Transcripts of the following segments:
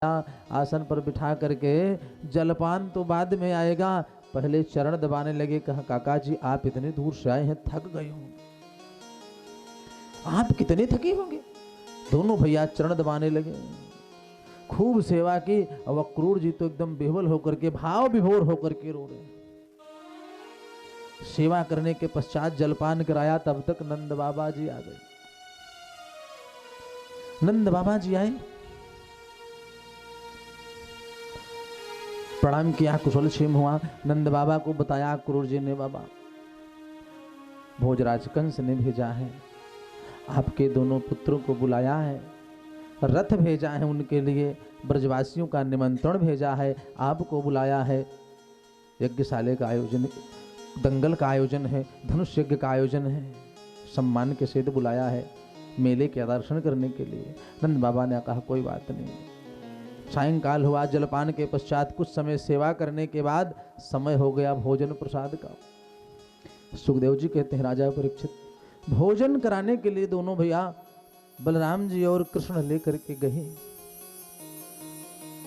आसन पर बिठा करके जलपान तो बाद में आएगा, पहले चरण दबाने लगे। कहा काका जी आप इतने दूर से आए हैं, थक गए होंगे, आप कितने थके होंगे। दोनों भैया चरण दबाने लगे, खूब सेवा की। और अक्रूर जी तो एकदम बेहवल होकर के, भाव विभोर होकर के रो रहे। सेवा करने के पश्चात जलपान कराया, तब तक नंद बाबा जी आ गए। नंद बाबा जी आए, प्रणाम किया, कुशल क्षेम हुआ। नंद बाबा को बताया अक्रूर जी ने, बाबा भोजराज कंस ने भेजा है, आपके दोनों पुत्रों को बुलाया है, रथ भेजा है उनके लिए, ब्रजवासियों का निमंत्रण भेजा है, आपको बुलाया है। यज्ञशाला का आयोजन, दंगल का आयोजन है, धनुष यज्ञ का आयोजन है, सम्मान के साथ बुलाया है मेले के दर्शन करने के लिए। नंद बाबा ने कहा कोई बात नहीं। सायंकाल हुआ, जलपान के पश्चात कुछ समय सेवा करने के बाद समय हो गया भोजन प्रसाद का। सुखदेव जी कहते हैं राजा परीक्षित, भोजन कराने के लिए दोनों भैया बलराम जी और कृष्ण लेकर के गए।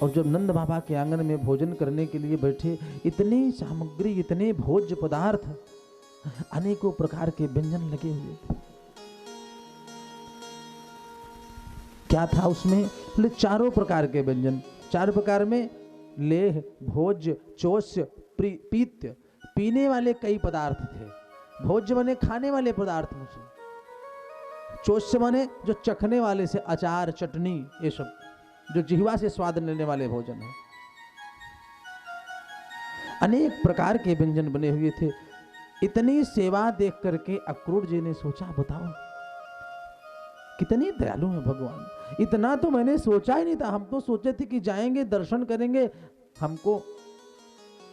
और जब नंद बाबा के आंगन में भोजन करने के लिए बैठे, इतनी सामग्री, इतने भोज्य पदार्थ, अनेकों प्रकार के व्यंजन लगे हुए थे। क्या था उसमें? चारों प्रकार के व्यंजन, चार प्रकार में लेह, भोज्य, चोष्य, पीत्य, पीने वाले कई पदार्थ थे। भोज्य माने खाने वाले पदार्थ में से, चोष्य माने जो चखने वाले से, अचार, चटनी, ये सब जो जिह्वा से स्वाद लेने वाले भोजन है। अनेक प्रकार के व्यंजन बने हुए थे। इतनी सेवा देख करके अक्रूर जी ने सोचा, बताओ कितने दयालु हैं भगवान, इतना तो मैंने सोचा ही नहीं था। हम तो सोचे थे कि जाएंगे, दर्शन करेंगे, हमको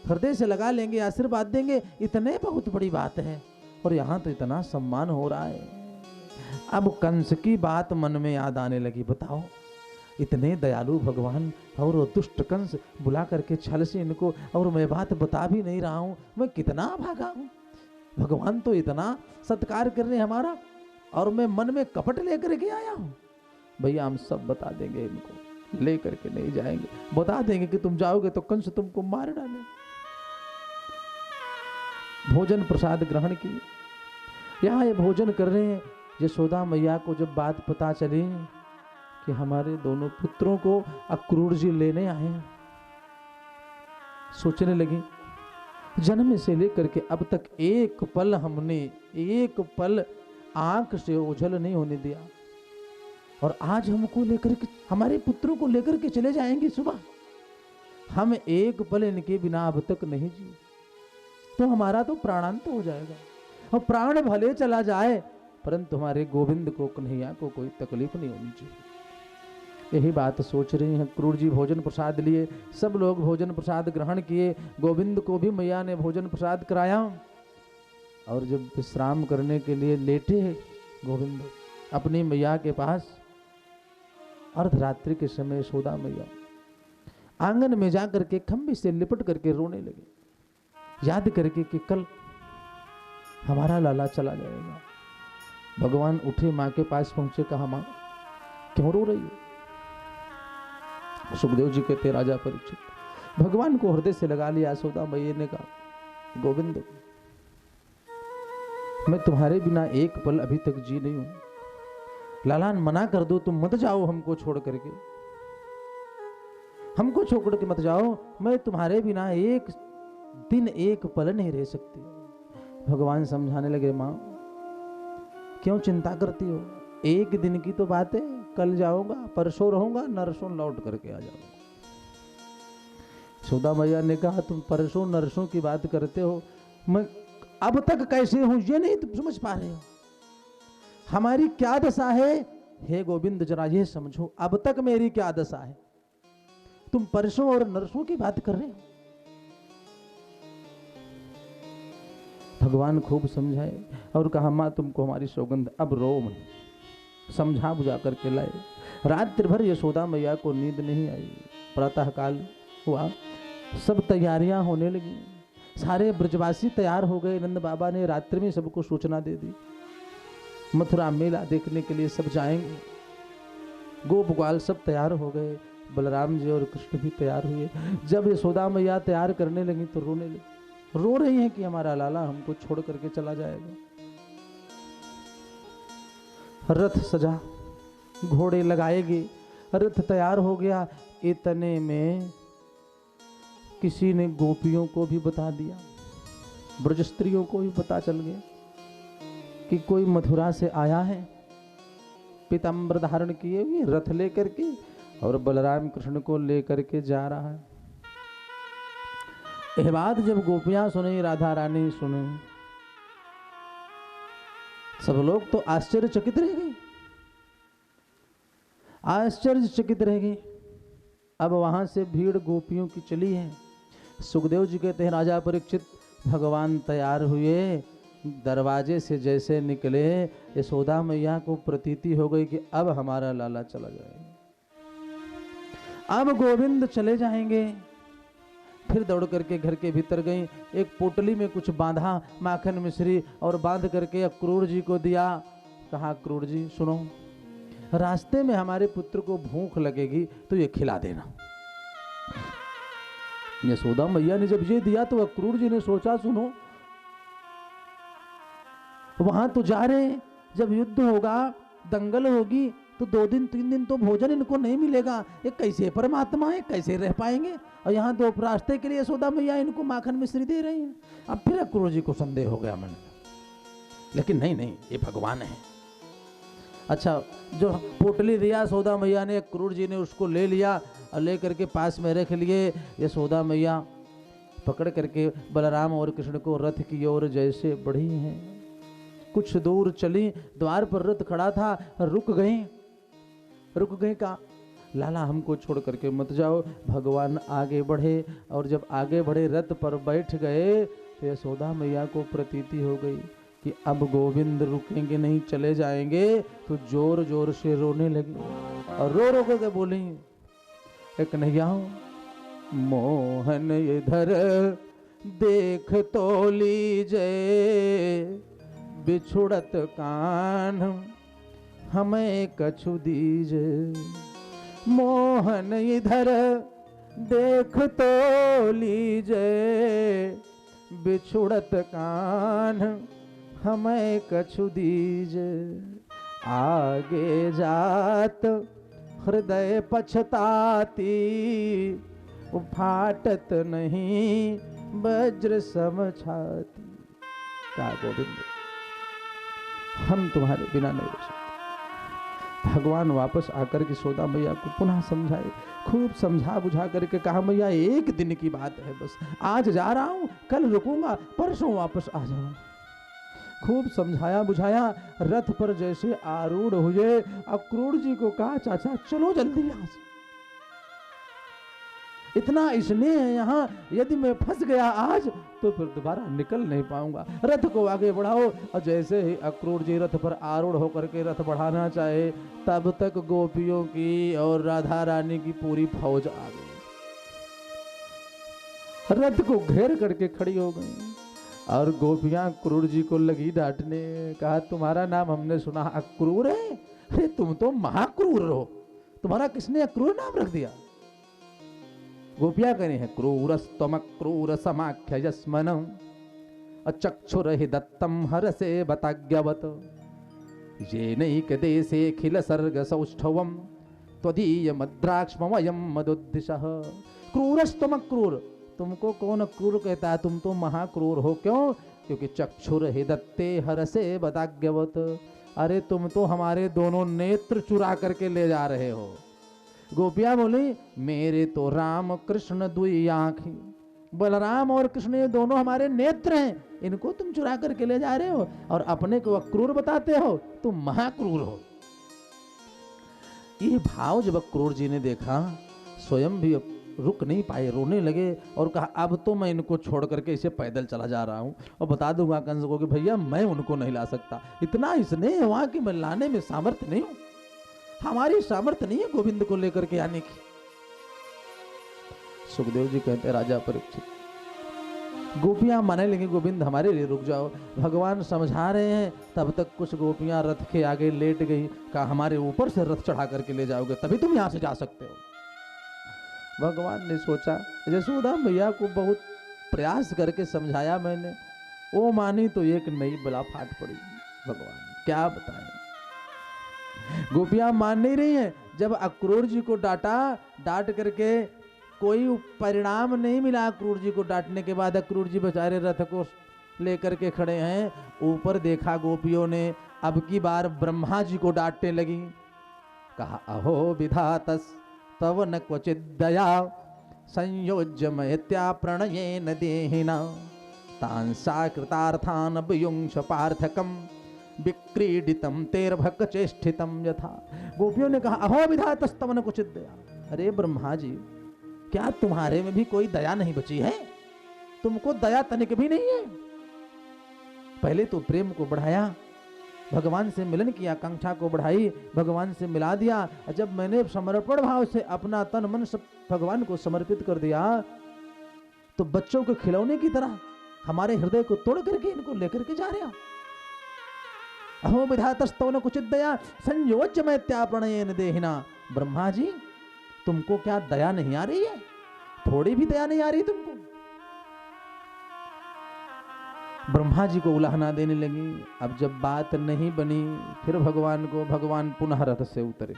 हृदय से लगा लेंगे, आशीर्वाद देंगे, इतने बहुत बड़ी बात है, और यहां तो इतना सम्मान हो रहा है। अब कंस की बात मन में याद आने लगी। बताओ इतने दयालु भगवान, और वो दुष्ट कंस बुला करके छल से इनको, और मैं बात बता भी नहीं रहा हूं, मैं कितना भागा हूं। भगवान तो इतना सत्कार कर रहे हमारा, और मैं मन में कपट लेकर के आया हूं। भैया हम सब बता देंगे, इनको लेकर के नहीं जाएंगे, बता देंगे कि तुम जाओगे तो कंस तुमको मार डाले। भोजन प्रसाद ग्रहण किए, यहां ये भोजन कर रहे हैं। यशोदा मैया को जब बात पता चली कि हमारे दोनों पुत्रों को अक्रूर जी लेने आए हैं, सोचने लगी, जन्म से लेकर के अब तक एक पल हमने, एक पल आंख से ओझल नहीं होने दिया, और आज हमको लेकर के, हमारे पुत्रों को लेकर के चले जाएंगे सुबह। हम एक पल इनके बिना अब तक नहीं जिए, तो हमारा तो प्राणांत हो जाएगा। और प्राण भले चला जाए, परंतु हमारे गोविंद को, कन्हैया को कोई तकलीफ नहीं होनी चाहिए। यही बात सोच रही हैं। अक्रूर जी भोजन प्रसाद लिए, सब लोग भोजन प्रसाद ग्रहण किए। गोविंद को भी मैया ने भोजन प्रसाद कराया, और जब विश्राम करने के लिए लेटे गोविंद अपनी मैया के पास, अर्धरात्रि के समय यशोदा मैया आंगन में जाकर के खंबे से लिपट करके रोने लगे, याद करके कि कल हमारा लाला चला जाएगा। भगवान उठे, माँ के पास पहुंचे, कहा माँ क्यों रो रही हो? सुखदेव जी कहते राजा परीक्षित, भगवान को हृदय से लगा लिया। यशोदा मैया ने कहा गोविंद, मैं तुम्हारे बिना एक पल अभी तक जी नहीं हूं, लाला मना कर दो, तुम मत जाओ हमको छोड़ करके, हमको छोड़ के मत जाओ, मैं तुम्हारे बिना एक दिन एक पल नहीं रह सकती। भगवान समझाने लगे, मां क्यों चिंता करती हो, एक दिन की तो बात है, कल जाऊंगा, परसों रहूंगा, नरसों लौट करके आ जाऊंगा। यशोदा मैया ने कहा तुम परसों नरसों की बात करते हो, मैं अब तक कैसे हूं ये नहीं तुम समझ पा रहे हो, हमारी क्या दशा है। हे गोविंद जरा ये समझो, अब तक मेरी क्या दशा है, तुम परसों और नरसों की बात कर रहे हो। भगवान खूब समझाए और कहा मां तुमको हमारी सौगंध, अब रो मत। समझा बुझा करके लाए। रात्रि भर यशोदा मैया को नींद नहीं आई। प्रातः काल हुआ, सब तैयारियां होने लगी, सारे ब्रजवासी तैयार हो गए। नंद बाबा ने रात्रि में सबको सूचना दे दी, मथुरा मेला देखने के लिए सब जाएंगे। गोप ग्वाल सब तैयार हो गए। बलराम जी और कृष्ण भी तैयार हुए। जब यशोदा मैया तैयार करने लगी तो रोने लगी, रो रही हैं कि हमारा लाला हमको छोड़ करके चला जाएगा। रथ सजा, घोड़े लगाएंगे, रथ तैयार हो गया। इतने में किसी ने गोपियों को भी बता दिया, ब्रज स्त्रियों को भी पता चल गया कि कोई मथुरा से आया है, पीताम्बर धारण किए हुए रथ लेकर के, और बलराम कृष्ण को लेकर के जा रहा है। यह बात जब गोपियां सुनी, राधा रानी सुनी, सब लोग तो आश्चर्यचकित रह गए, आश्चर्यचकित रह गए। अब वहां से भीड़ गोपियों की चली है। सुखदेव जी कहते हैं, राजा परीक्षित भगवान तैयार हुए, दरवाजे से जैसे निकले, यशोदा मैया को प्रतीति हो गई कि अब हमारा लाला चला जाएगा, अब गोविंद चले जाएंगे। फिर दौड़ करके घर के भीतर गई, एक पोटली में कुछ बांधा, माखन मिश्री, और बांध करके अक्रूर जी को दिया। कहा, अक्रूर जी सुनो, रास्ते में हमारे पुत्र को भूख लगेगी तो ये खिला देना। यशोदा मैया ने जब ये दिया तो अक्रूर जी ने सोचा, सुनो वहां तो जा रहे, जब युद्ध होगा, दंगल होगी, तो 2 दिन 3 दिन तो भोजन इनको नहीं मिलेगा, ये कैसे परमात्मा है, कैसे रह पाएंगे। और यहाँ तो रास्ते के लिए यशोदा मैया इनको माखन मिश्री दे रही हैं। अब फिर अक्रूर जी को संदेह हो गया मन में, लेकिन नहीं नहीं, ये भगवान है। अच्छा, जो पोटली दिया यशोदा मैया ने, अक्रूर जी ने उसको ले लिया और ले करके पास में रख लिए। यशोदा मैया पकड़ करके बलराम और कृष्ण को रथ की ओर जैसे बढ़ी हैं। कुछ दूर चली, द्वार पर रथ खड़ा था, रुक गई। कहा, लाला हमको छोड़ करके मत जाओ। भगवान आगे बढ़े, और जब आगे बढ़े रथ पर बैठ गए तो यशोदा मैया को प्रतीति हो गई कि अब गोविंद रुकेंगे नहीं, चले जाएंगे। तो जोर जोर से रोने लगी और रो रो करके बोली, एक कन्हैया मोहन इधर देख तो लीजिए, बिछुड़त कान हमें कछु दीजिए। मोहन इधर देख तो लीजिए, बिछुड़त कान हमें कछु दीजिए। आगे जात हृदय पछताती, फाटत नहीं वज्र समझाती। क्या गोविंद, हम तुम्हारे बिना नहीं रह सकते। भगवान वापस आकर के यशोदा मैया को पुनः समझाए, खूब समझा बुझा करके कहा, मैया एक दिन की बात है, बस आज जा रहा हूं, कल रुकूंगा, परसों वापस आ जाऊंगा। खूब समझाया बुझाया, रथ पर जैसे आरूढ़ हुए, अक्रूर जी को कहा, चाचा चलो जल्दी यहां से, इतना स्नेह है यहाँ, यदि मैं फंस गया आज तो फिर दोबारा निकल नहीं पाऊंगा। रथ को आगे बढ़ाओ। और जैसे ही अक्रूर जी रथ पर आरूढ़ होकर के रथ बढ़ाना चाहे, तब तक गोपियों की और राधा रानी की पूरी फौज आ गई, रथ को घेर करके खड़ी हो गई। और गोपियां अक्रूर जी को लगी डांटने, कहा, तुम्हारा नाम हमने सुना अक्रूर है, अरे तुम तो महाक्रूर हो, तुम्हारा किसने अक्रूर नाम रख दिया। गोपियां कह रही हैं, क्रूरस्तमक्रूर समाख्य यस्मनं अचक्षुरहि दत्तम हरसे बताज्ञवत, येनैक देशे खिल सर्ग सौष्ठवम त्वदीय मद्राक्ष्मवयं मदुद्दिशः। क्रूरस्तमक्रूर, तुमको कौन क्रूर कहता है, तुम तो महाक्रूर हो। क्यों? क्योंकि चक्षुरहि दत्ते हरसे बताज्ञवत, अरे तुम तो हमारे दोनों नेत्र चुरा करके ले जा रहे हो। गोपियां बोली, मेरे तो राम कृष्ण दुई आंखें, बलराम और कृष्ण ये दोनों हमारे नेत्र हैं, इनको तुम चुरा करके ले जा रहे हो और अपने को अक्रूर बताते हो, तुम महाक्रूर हो। ये भाव जब अक्रूर जी ने देखा, स्वयं भी रुक नहीं पाए, रोने लगे और कहा, अब तो मैं इनको छोड़ करके इसे पैदल चला जा रहा हूं और बता दूंगा कंस को कि भैया मैं उनको नहीं ला सकता, इतना स्नेह हुआ कि मैं लाने में सामर्थ्य नहीं हूं, हमारी सामर्थ्य नहीं है गोविंद को लेकर के आने की। सुखदेव जी कहते हैं, राजा परीक्षित, गोपियां माने लेंगे, गोविंद हमारे लिए रुक जाओ। भगवान समझा रहे हैं, तब तक कुछ गोपियां रथ के आगे लेट गई। कहा, हमारे ऊपर से रथ चढ़ा करके ले जाओगे तभी तुम यहां से जा सकते हो। भगवान ने सोचा, यशोदा मैया को बहुत प्रयास करके समझाया मैंने, वो मानी तो एक नई बला फाट पड़ी। भगवान क्या बताएं, गोपियां मान नहीं रही हैं। जब अक्रूर जी को डांटा, डांट करके कोई परिणाम नहीं मिला। अक्रूर जी को डांटने के बाद अक्रूर जी बेचारे रथ को लेकर के खड़े हैं। ऊपर देखा गोपियों ने, अब की बार ब्रह्मा जी को डांटने लगी। कहा अहो विधातस तव न क्वचित दया, संयोज्य मैत्या प्रणयेन देहिना, तांसा कृतार्थान वियुंश पार्थकम, विक्रीडितम तेर्भक चेष्टितम यथा। गोपियों ने कहा अहो विधातस तव न क्वचित दया, अरे ब्रह्मा जी क्या तुम्हारे में भी कोई दया नहीं बची है? तुमको दया तनिक भी नहीं है। पहले तो प्रेम को बढ़ाया, भगवान से मिलन की आकांक्षा को बढ़ाई, भगवान से मिला दिया। जब मैंने समर्पण भाव से अपना तन मन सब भगवान को समर्पित कर दिया, तो बच्चों के खिलौने की तरह हमारे हृदय को तोड़ करके इनको लेकर के जा रहे हो। अहो विधातस्तव न कुचित दया, संयोज्य मैत्या प्रणयेन देहिना। ब्रह्मा जी तुमको क्या दया नहीं आ रही है? थोड़ी भी दया नहीं आ रही तुमको? ब्रह्मा जी को उलाहना देने लगी। अब जब बात नहीं बनी, फिर भगवान पुनः रथ से उतरे।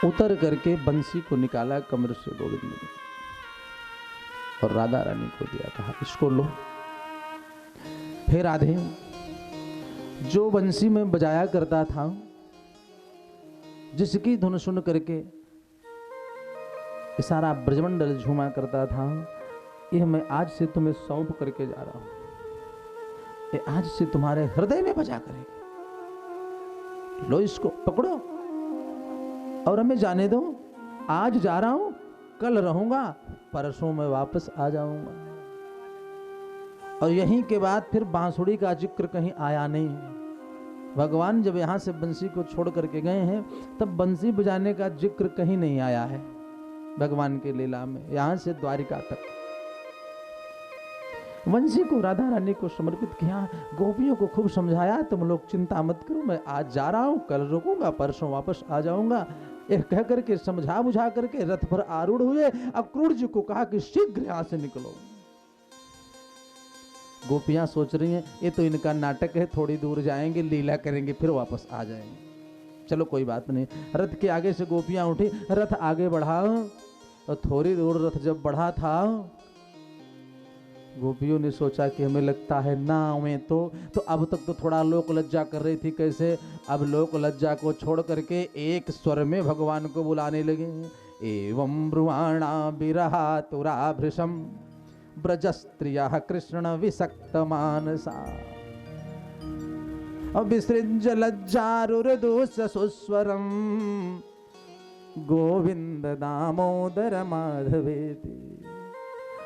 उतर करके बंसी को निकाला कमर से गोविंद ने, और राधा रानी को दिया, कहा इसको लो। फिर राधे, जो बंसी में बजाया करता था, जिसकी धुन सुन करके सारा ब्रजमंडल झूमा करता था, यह मैं आज से तुम्हें सौंप करके जा रहा हूं। ये आज से तुम्हारे हृदय में बजा करेगी। लो इसको पकड़ो और हमें जाने दो। आज जा रहा हूं, कल रहूंगा, परसों में वापस आ जाऊंगा। और यहीं के बाद फिर बांसुरी का जिक्र कहीं आया नहीं। भगवान जब यहां से बंसी को छोड़ करके गए हैं, तब बंसी बजाने का जिक्र कहीं नहीं आया है भगवान के लीला में, यहां से द्वारिका तक। बंसी को राधा रानी को समर्पित किया, गोपियों को खूब समझाया, तुम लोग चिंता मत करो, मैं आज जा रहा हूं, कल रुकूंगा, परसों वापस आ जाऊंगा। यह कह करके समझा बुझा करके रथ पर आरूढ़ हुए। अक्रूर जी को कहा कि शीघ्र यहां से निकलो। गोपियां सोच रही हैं ये तो इनका नाटक है, थोड़ी दूर जाएंगे, लीला करेंगे, फिर वापस आ जाएंगे। चलो कोई बात नहीं। रथ के आगे से गोपियां उठी, रथ आगे बढ़ा, और थोड़ी दूर रथ जब बढ़ा था, गोपियों ने सोचा कि हमें लगता है नाव में तो अब तक तो थोड़ा लोक लज्जा कर रही थी, कैसे अब लोक लज्जा को छोड़ करके एक स्वर में भगवान को बुलाने लगे। एवं ब्रुवाणा बिरहा तुराभृशम ब्रजस्त्रियः कृष्ण विसक्त मानसा, अविसृज्य लज्जारुर्दुस सुस्वरम गोविंद दामोदर माधवेति।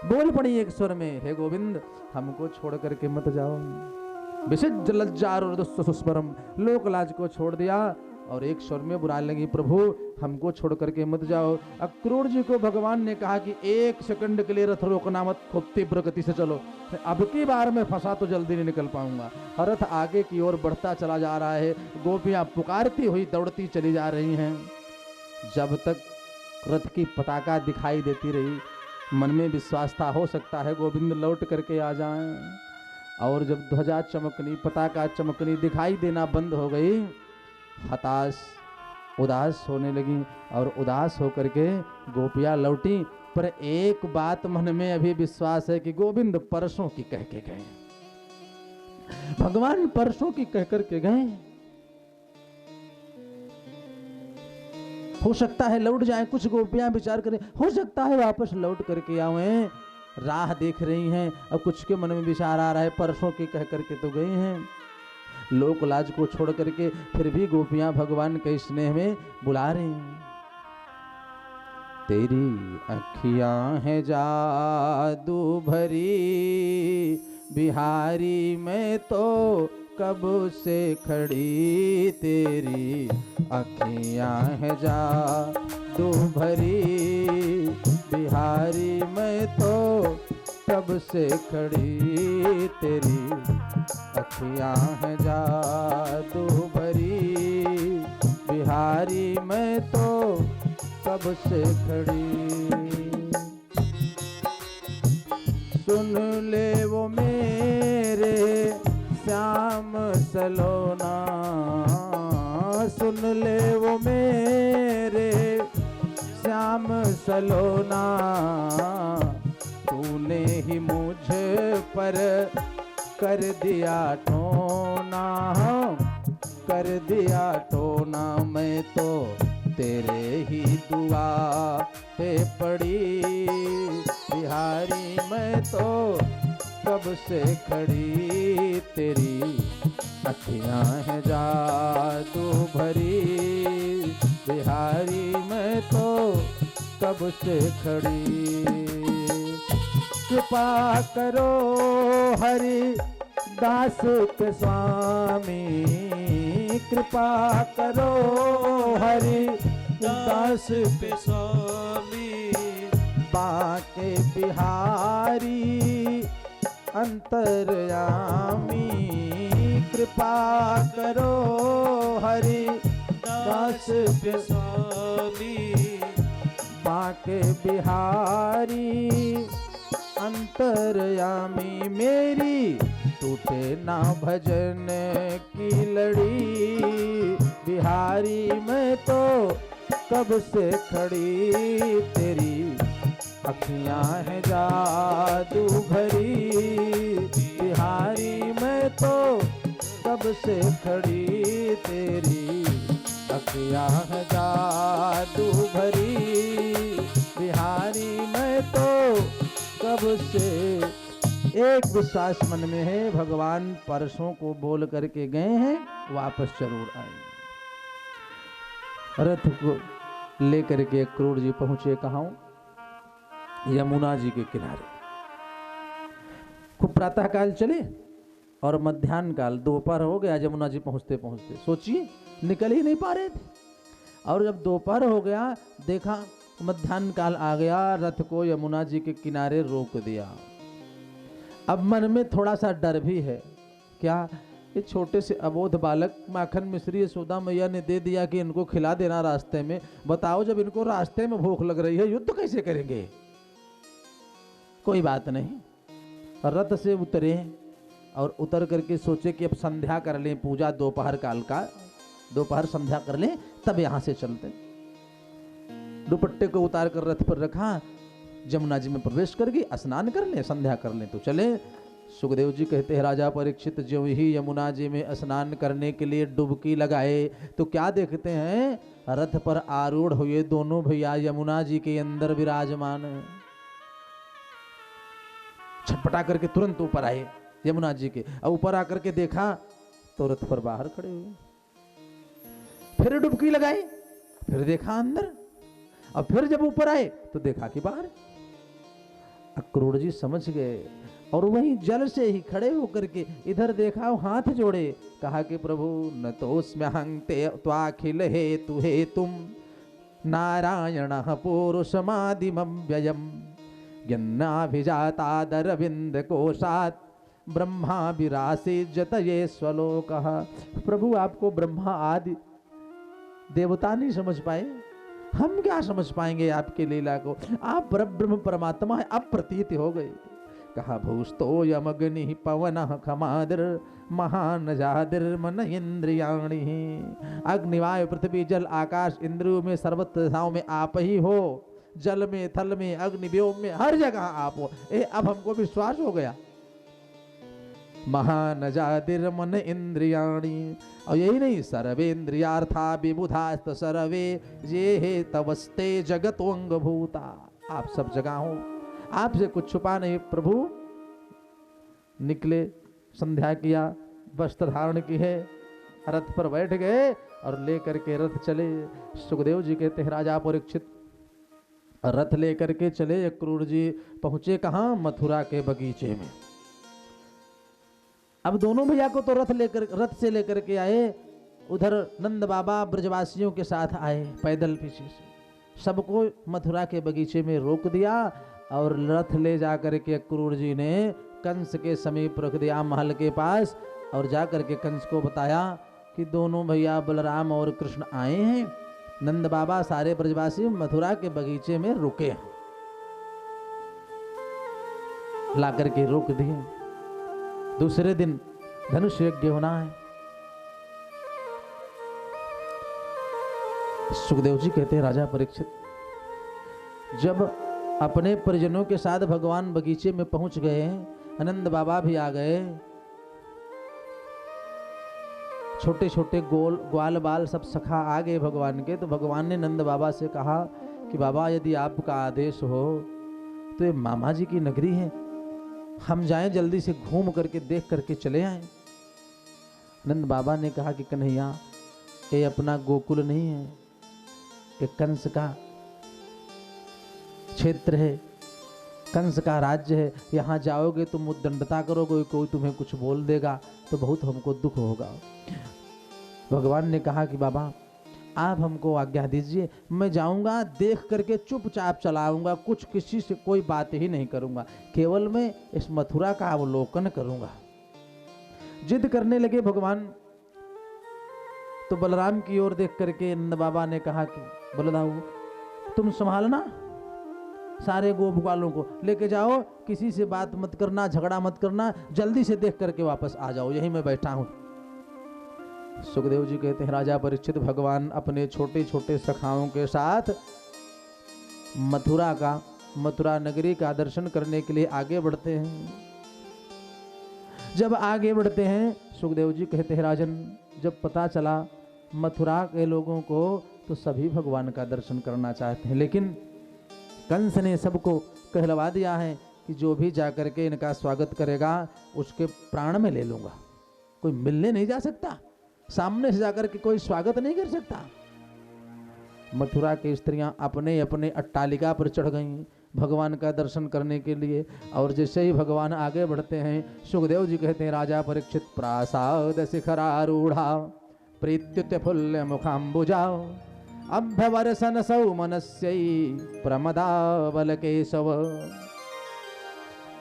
बोल पड़ी एक स्वर में, हे गोविंद हमको छोड़ करके मत जाओ। विसृज्य लज्जारुर्दुस सुस्वरम, लोक लाज को छोड़ दिया और एक स्वर में बुलाने लगी, प्रभु हमको छोड़ करके मत जाओ। अक्रूर जी को भगवान ने कहा कि एक सेकंड के लिए रथ रोकना मत, खूब तीव्र गति से चलो, अब की बार में फंसा तो जल्दी नहीं निकल पाऊंगा। रथ आगे की ओर बढ़ता चला जा रहा है, गोपियां पुकारती हुई दौड़ती चली जा रही हैं। जब तक रथ की पताका दिखाई देती रही, मन में विश्वास था हो सकता है गोविंद लौट करके आ जाएं। और जब ध्वजा चमकनी, पताका चमकनी दिखाई देना बंद हो गई, हताश उदास होने लगी, और उदास होकर के गोपियां लौटी। पर एक बात मन में अभी विश्वास है कि गोविंद परसों की कह के गए, भगवान परसों की कह करके गए। हो सकता है लौट जाएं, कुछ गोपियां विचार करें, हो सकता है वापस लौट करके आए, राह देख रही हैं। और कुछ के मन में विचार आ रहा है परसों की कह करके तो गए हैं। लोक लाज को छोड़ करके फिर भी गोपियां भगवान के स्नेह में बुला रही हैं। तेरी अखियां हैं जादू भरी बिहारी, में तो कब से खड़ी तेरी अखियां हैं जादू भरी बिहारी, में तो कब से खड़ी तेरी अखियां हैं जादू भरी बिहारी, में तो कब से खड़ी। सुन ले वो मेरे श्याम सलोना, सुन ले वो मेरे श्याम सलोना, तूने ही मुझ पर कर दिया टोना, कर दिया टोना। मैं तो तेरे ही दुआ पे पड़ी बिहारी, मैं तो कब से खड़ी। तेरी अखियां हैं जादू भरी बिहारी, मैं तो कब से खड़ी। कृपा करो हरि दास के स्वामी, कृपा करो हरि दास पे स्वामी। बाके बिहारी अंतर्यामी, कृपा करो हरि दास पे स्वामी। बाके बिहारी अंतर्यामी, मेरी टूटे ना भजन की लड़ी बिहारी, मैं तो कब से खड़ी। तेरी अखियां हैं जादू भरी बिहारी, मैं तो कब से खड़ी। तेरी अखियां हैं जादू भरी बिहारी, मैं तो कब से। एक विश्वास मन में है, भगवान परसों को बोल करके गए हैं, वापस जरूर आएंगे। रथ को लेकर के क्रूर जी पहुंचे कहाँ? यमुना जी के किनारे। खूब प्रातः काल चले और मध्याह्न काल दोपहर हो गया यमुना जी पहुंचते पहुंचते। सोचिए निकल ही नहीं पा रहे थे, और जब दोपहर हो गया देखा मध्याह्न काल आ गया, रथ को यमुना जी के किनारे रोक दिया। अब मन में थोड़ा सा डर भी है, क्या ये छोटे से अबोध बालक माखन मिश्री यशोदा मैया ने दे दिया कि इनको खिला देना रास्ते में। बताओ जब इनको रास्ते में भूख लग रही है युद्ध कैसे करेंगे? कोई बात नहीं, रथ से उतरे और उतर करके सोचे कि अब संध्या कर लें, पूजा दोपहर काल का, दोपहर संध्या कर लें तब यहां से चलते। दुपट्टे को उतार कर रथ पर रखा, यमुना जी में प्रवेश करके स्नान कर लें, संध्या कर लें तो चले। सुखदेव जी कहते हैं राजा परीक्षित ज्यों ही यमुना जी में स्नान करने के लिए डुबकी लगाए तो क्या देखते हैं, रथ पर आरूढ़ हुए दोनों भैया यमुना जी के अंदर विराजमान है। छटपटा करके तुरंत ऊपर आए यमुना जी के, और ऊपर आकर के देखा तो रथ पर बाहर खड़े हुए। फिर डुबकी लगाई, फिर देखा अंदर, और फिर जब ऊपर आए तो देखा कि बाहर। अक्रूर जी समझ गए और वहीं जल से ही खड़े होकर के इधर देखा, हाथ जोड़े, कहा कि प्रभु न तोस्म्यहं त्वाखिल हेतु हेतुम नारायणः पुरुषमादिमव्ययम् यन्नाभिजातादरविंद कोशात् ब्रह्मा विरासी जतये स्वलोकः। प्रभु आपको ब्रह्मा आदि देवता नहीं समझ पाए, हम क्या समझ पाएंगे आपके लीला को? आप ब्रह्म परमात्मा है, अब प्रतीत हो गए। कहा भूस्तो यमग्नि पवनः खमादिर महान जादिर मन इंद्रियाणि। अग्नि वायु पृथ्वी जल आकाश इंद्रियों में सर्वत्र दिशाओं में आप ही हो, जल में थल में अग्नि व्योम में हर जगह आप हो। अब हमको विश्वास हो गया। महान जादिर मन इंद्रियाणि, और यही नहीं सर्वेन्द्रियार्था विबुधास्त सर्वे ये हे तवस्ते जगतोंग भूता। आप सब जगह हो, आपसे कुछ छुपा नहीं। प्रभु निकले, संध्या किया, वस्त्र धारण की है, रथ पर बैठ गए और लेकर के रथ चले। सुखदेव जी कहते हैं राजा परीक्षित रथ लेकर के चले। अक्रूर जी पहुंचे कहाँ? मथुरा के बगीचे में। अब दोनों भैया को तो रथ से लेकर के आए, उधर नंद बाबा ब्रजवासियों के साथ आए पैदल पीछे से। सबको मथुरा के बगीचे में रोक दिया और रथ ले जा करके अक्रूर जी ने कंस के समीप रख दिया, महल के पास, और जा करके कंस को बताया कि दोनों भैया बलराम और कृष्ण आए हैं, नंद बाबा सारे ब्रजवासी मथुरा के बगीचे में रुके, लाकर के रोक दिए। दूसरे दिन धनुष यज्ञ होना है। सुखदेव जी कहते हैं राजा परीक्षित, जब अपने परिजनों के साथ भगवान बगीचे में पहुंच गए, आनंद बाबा भी आ गए, छोटे छोटे ग्वाल बाल सब सखा आ गए भगवान के, तो भगवान ने नंद बाबा से कहा कि बाबा यदि आपका आदेश हो तो ये मामा जी की नगरी है, हम जाएं जल्दी से घूम करके देख करके चले आएं। नंद बाबा ने कहा कि कन्हैया ये अपना गोकुल नहीं है, ये कंस का क्षेत्र है, कंस का राज्य है, यहाँ जाओगे तुम उद्दंडता करोगे, कोई तुम्हें कुछ बोल देगा तो बहुत हमको दुख होगा। भगवान ने कहा कि बाबा आप हमको आज्ञा दीजिए, मैं जाऊंगा देख करके चुपचाप चलाऊंगा, कुछ किसी से कोई बात ही नहीं करूंगा, केवल मैं इस मथुरा का अवलोकन करूंगा। जिद करने लगे भगवान, तो बलराम की ओर देख करके नंद बाबा ने कहा कि बलदाऊ तुम संभालना, सारे गोप ग्वालों को लेके जाओ, किसी से बात मत करना, झगड़ा मत करना, जल्दी से देख करके वापस आ जाओ, यही मैं बैठा हूं। सुखदेव जी कहते हैं राजा परीक्षित, भगवान अपने छोटे छोटे सखाओं के साथ मथुरा नगरी का दर्शन करने के लिए आगे बढ़ते हैं। जब आगे बढ़ते हैं, सुखदेव जी कहते हैं राजन, जब पता चला मथुरा के लोगों को तो सभी भगवान का दर्शन करना चाहते हैं, लेकिन कंस ने सबको कहलवा दिया है कि जो भी जाकर के इनका स्वागत करेगा उसके प्राण में ले लूंगा। कोई मिलने नहीं जा सकता, सामने से जाकर के कोई स्वागत नहीं कर सकता। मथुरा की स्त्रियां अपने अपने अट्टालिका पर चढ़ गईं भगवान का दर्शन करने के लिए, और जैसे ही भगवान आगे बढ़ते हैं, सुखदेव जी कहते हैं राजा परीक्षित, प्रासाद शिखरारूढ़ा प्रीत्युत फुल्य मुखाम्बुजा अभ्यवर्षन सौमनस्यै प्रमदाबल केशव।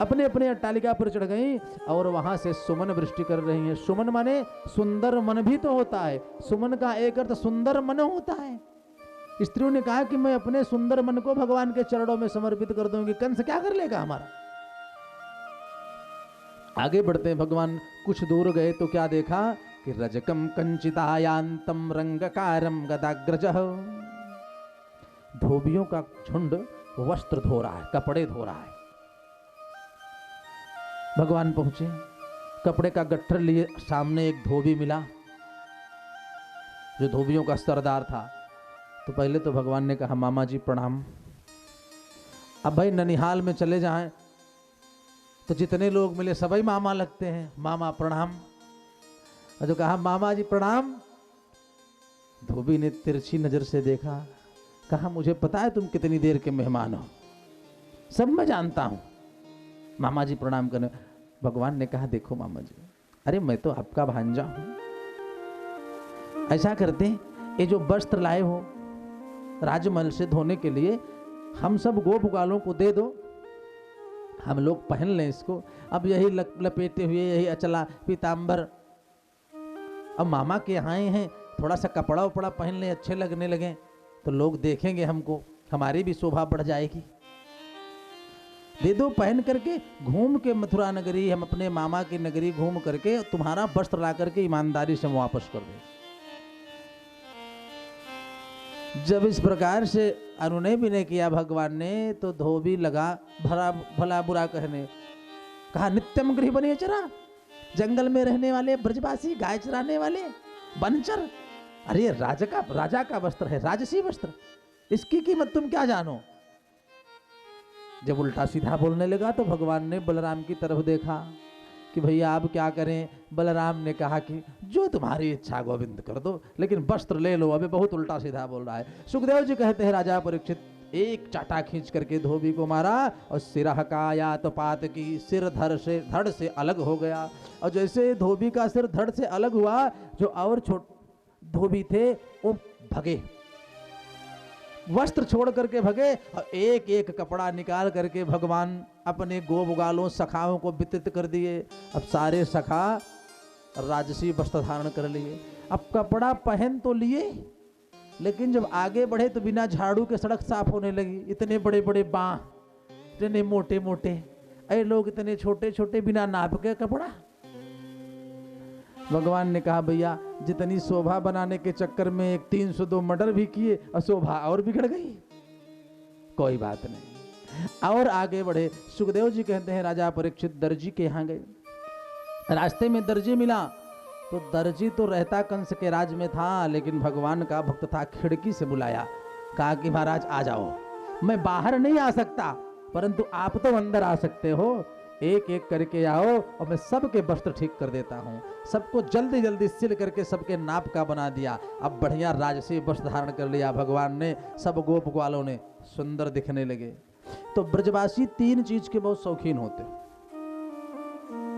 अपने अपने अट्टालिका पर चढ़ गई और वहां से सुमन वृष्टि कर रही हैं। सुमन माने सुंदर मन भी तो होता है, सुमन का एक अर्थ सुंदर मन होता है। स्त्रियों ने कहा कि मैं अपने सुंदर मन को भगवान के चरणों में समर्पित कर दूंगी, कंस क्या कर लेगा हमारा। आगे बढ़ते हैं भगवान, कुछ दूर गए तो क्या देखा कि रजकम कंचितायांतम रंगकारम गदाग्रजः, धोबियों का झुंड वस्त्र धो रहा है, कपड़े धो रहा है। भगवान पहुंचे, कपड़े का गट्ठर लिए, सामने एक धोबी मिला जो धोबियों का सरदार था। तो पहले तो भगवान ने कहा मामा जी प्रणाम। अब भाई ननिहाल में चले जाएं तो जितने लोग मिले सभी मामा लगते हैं, मामा प्रणाम। और जो कहा मामा जी प्रणाम, धोबी ने तिरछी नजर से देखा, कहा मुझे पता है तुम कितनी देर के मेहमान हो, सब मैं जानता हूं, मामा जी प्रणाम करने। भगवान ने कहा देखो मामा जी, अरे मैं तो आपका भांजा हूं, ऐसा करते हैं ये जो वस्त्र लाए हो राजमहल से धोने के लिए, हम सब गोप ग्वालों को दे दो, हम लोग पहन लें इसको। अब यही लपेटे हुए, यही अचला पीताम्बर, अब मामा के यहाँ हैं, थोड़ा सा कपड़ा उपड़ा पहन लें, अच्छे लगने लगे तो लोग देखेंगे हमको, हमारी भी शोभा बढ़ जाएगी। दे दो पहन करके, घूम के मथुरा नगरी, हम अपने मामा की नगरी घूम करके तुम्हारा वस्त्र ला करके ईमानदारी से वापस कर दो। जब इस प्रकार से अनुनय विनय किया भगवान ने, तो धोबी लगा भला बुरा कहने, कहा नित्यम गृह बने चरा, जंगल में रहने वाले ब्रजवासी, गाय चराने वाले बनचर, अरे राजा का वस्त्र है, राजसी वस्त्र, इसकी कीमत तुम क्या जानो। जब उल्टा सीधा बोलने लगा तो भगवान ने बलराम की तरफ देखा कि भैया आप क्या करें। बलराम ने कहा कि जो तुम्हारी इच्छा गोविंद कर दो, लेकिन वस्त्र ले लो, अबे बहुत उल्टा सीधा बोल रहा है। सुखदेव जी कहते हैं राजा परीक्षित, एक चाटा खींच करके धोबी को मारा और सिरह का या तो पात की, सिर धड़ से अलग हो गया। और जैसे धोबी का सिर धड़ से अलग हुआ, जो और धोबी थे वो भगे, वस्त्र छोड़ करके भगे, और एक एक कपड़ा निकाल करके भगवान अपने गोप ग्वालों सखाओं को वितरित कर दिए। अब सारे सखा राजसी वस्त्र धारण कर लिए। अब कपड़ा पहन तो लिए, लेकिन जब आगे बढ़े तो बिना झाड़ू के सड़क साफ होने लगी। इतने बड़े बड़े बांह, इतने मोटे मोटे, अरे लोग इतने छोटे छोटे, बिना नाप के कपड़ा। भगवान ने कहा भैया जितनी शोभा बनाने के चक्कर में एक 302 मर्डर भी किए और शोभा और बिगड़ गई। कोई बात नहीं, और आगे बढ़े। सुखदेव जी कहते हैं राजा परीक्षित दर्जी के यहाँ गए। रास्ते में दर्जी मिला तो दर्जी तो रहता कंस के राज में था, लेकिन भगवान का भक्त था। खिड़की से बुलाया, कहा कि महाराज आ जाओ, मैं बाहर नहीं आ सकता परंतु आप तो अंदर आ सकते हो। एक एक करके आओ और मैं सबके वस्त्र ठीक कर देता हूँ। सबको जल्दी जल्दी सिल करके सबके नाप का बना दिया। अब बढ़िया राजसी वस्त्र धारण कर लिया भगवान ने। सब गोप ग्वालों ने सुंदर दिखने लगे। तो ब्रजवासी 3 चीज के बहुत शौकीन होते।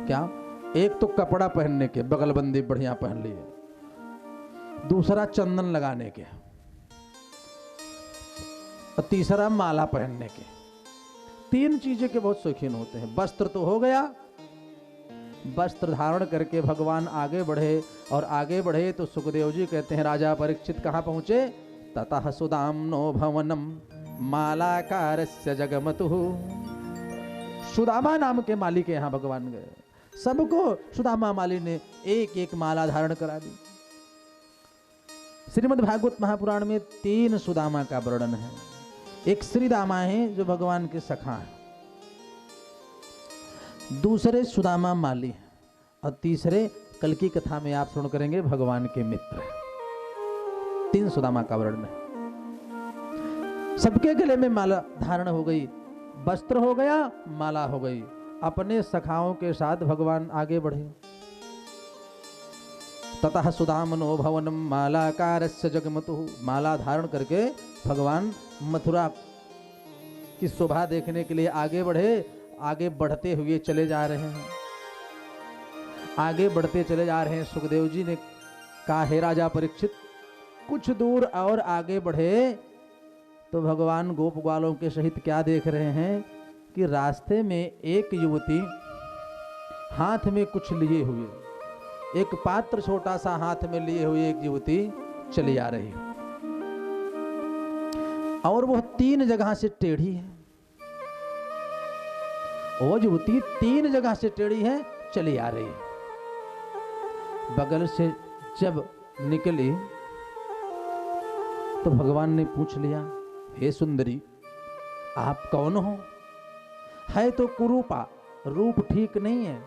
क्या? एक तो कपड़ा पहनने के, बगलबंदी बढ़िया पहन लिए। दूसरा चंदन लगाने के, और तीसरा माला पहनने के। 3 चीजें के बहुत शौकीन होते हैं। वस्त्र तो हो गया, वस्त्र धारण करके भगवान आगे बढ़े, और आगे बढ़े तो सुखदेव जी कहते हैं राजा परीक्षित कहाँ पहुंचे? ततः सुदाम्नो भवनम मालाकारस्य जगमतु। सुदामा नाम के माली के यहाँ भगवान गए। सबको सुदामा माली ने एक एक माला धारण करा दी। श्रीमद् भागवत महापुराण में 3 सुदामा का वर्णन है। एक श्रीदामा है जो भगवान के सखा है, दूसरे सुदामा माली है, और तीसरे कल की कथा में आप सुन करेंगे भगवान के मित्र है। 3 सुदामा का वर्णन है। सबके गले में माला धारण हो गई, वस्त्र हो गया, माला हो गई। अपने सखाओं के साथ भगवान आगे बढ़े। ततः सुदामनो भवनम मालाकारस्य जगमतु। माला धारण करके भगवान मथुरा की शोभा देखने के लिए आगे बढ़े। आगे बढ़ते हुए चले जा रहे हैं, आगे बढ़ते चले जा रहे हैं। सुखदेव जी ने कहा हे राजा परीक्षित, कुछ दूर और आगे बढ़े तो भगवान गोप ग्वालों के सहित क्या देख रहे हैं कि रास्ते में एक युवती हाथ में कुछ लिए हुए, एक पात्र छोटा सा हाथ में लिए हुए एक युवती चली आ रही है, और वह 3 जगह से टेढ़ी है। वो युवती 3 जगह से टेढ़ी है, चली आ रही है। बगल से जब निकली तो भगवान ने पूछ लिया, हे सुंदरी आप कौन हो? है तो कुरूपा, रूप ठीक नहीं है,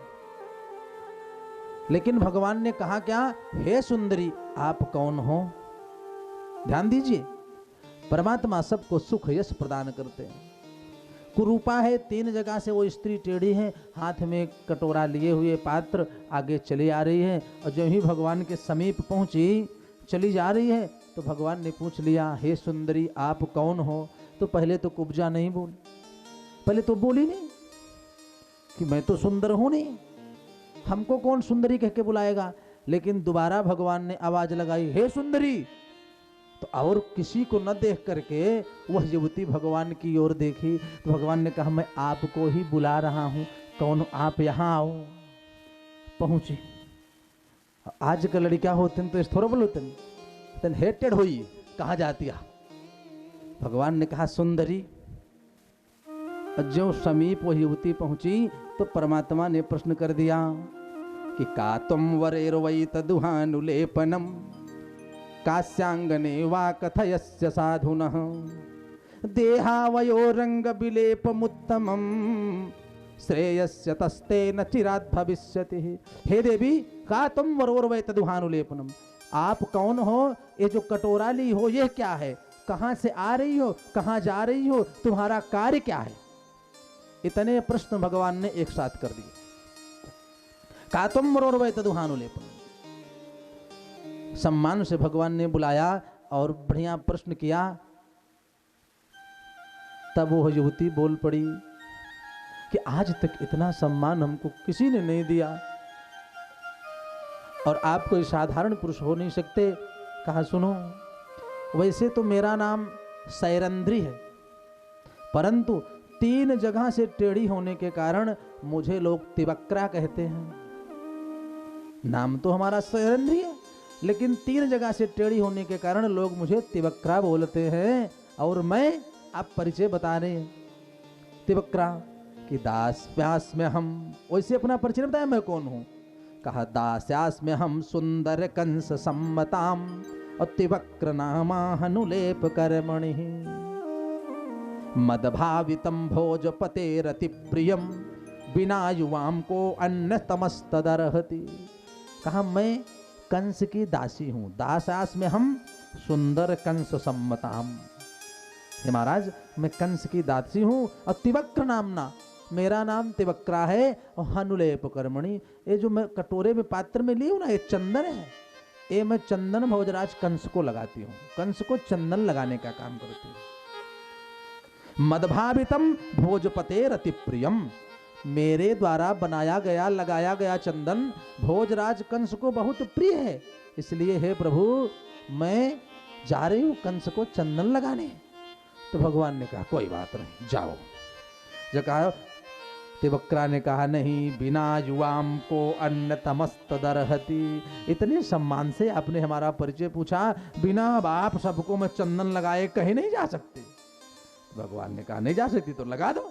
लेकिन भगवान ने कहा क्या? हे सुंदरी आप कौन हो? ध्यान दीजिए, परमात्मा सबको सुख यश प्रदान करते हैं। कुरूपा है, 3 जगह से वो स्त्री टेढ़ी है, हाथ में कटोरा लिए हुए पात्र आगे चली आ रही है, और जब ही भगवान के समीप पहुंची, चली जा रही है, तो भगवान ने पूछ लिया हे सुंदरी आप कौन हो? तो पहले तो कुब्जा नहीं बोली, पहले तो बोली नहीं कि मैं तो सुंदर हूं नहीं, हमको कौन सुंदरी कह के बुलाएगा। लेकिन दोबारा भगवान ने आवाज लगाई हे सुंदरी, तो और किसी को न देख करके वह युवती भगवान की ओर देखी। तो भगवान ने कहा मैं आपको ही बुला रहा हूं, कौन आप यहाँ आओ। पहुंची। आज का लड़का होते तो इस थोड़ा बोलते तन हेटेड हुई, कहाँ जाती? भगवान ने कहा सुंदरी। जो समीप वह युवती पहुंची तो परमात्मा ने प्रश्न कर दिया कि का तुम वरेर्वै तदुहानुलेपनम कास्यांगने वा कथयस्य साधुनः देहावयो रंग विलेपमुत्तमम श्रेयस्य तस्तेन चिरात् भविष्यति। हे देवी का तुम वरोर्वै तदुहानुलेपनम, आप कौन हो? ये जो कटोरा ली हो यह क्या है? कहां से आ रही हो? कहां जा रही हो? तुम्हारा कार्य क्या है? इतने प्रश्न भगवान ने एक साथ कर दिए। का तुम वरोर्वै तदुहानुलेपनम। सम्मान से भगवान ने बुलाया और बढ़िया प्रश्न किया। तब वो युवती बोल पड़ी कि आज तक इतना सम्मान हमको किसी ने नहीं दिया, और आप कोई साधारण पुरुष हो नहीं सकते। कहा सुनो, वैसे तो मेरा नाम सैरंध्री है, परंतु 3 जगह से टेढ़ी होने के कारण मुझे लोग तिवक्रा कहते हैं। नाम तो हमारा सैरंध्री है, लेकिन 3 जगह से टेढ़ी होने के कारण लोग मुझे तिवक्रा बोलते हैं। और मैं, आप परिचय बता रहे हैं तिवक्रा कि दास व्यास में हम, वैसे अपना परिचय बताया मैं कौन हूं। कहा दास्यास में हम सुंदर कंस सम्मताम और तिवक्र नामा हनुलेप कर्मणि मदभावितम भोजपतेरति प्रियम बिना युवाम को अन्न तमस्तदर्हति। कहा मैं कंस की दासी हूं, दास्यास में हम सुंदर कंस सम्मताम। हे महाराज, मैं कंस की दासी हूं और तिवक्र नामना, मेरा नाम तिवक्रा है। और हनुलेप कर्मणि, ये जो मैं कटोरे में पात्र में ली हूं ना, ये चंदन है। ये मैं चंदन भोजराज कंस को लगाती हूँ, कंस को चंदन लगाने का काम करती हूँ। मदभावितम भोजपतेर अति प्रियम, मेरे द्वारा बनाया गया लगाया गया चंदन भोजराज कंस को बहुत प्रिय है। इसलिए हे प्रभु, मैं जा रही हूँ कंस को चंदन लगाने। तो भगवान ने कहा कोई बात नहीं, जाओ। जो कहा, तिवक्रा ने कहा नहीं, बिना युवाम को अन्न तमस्तदर्हति। इतने सम्मान से आपने हमारा परिचय पूछा, बिना बाप सबको मैं चंदन लगाए कहीं नहीं जा सकते। भगवान ने कहा नहीं जा सकती तो लगा दो।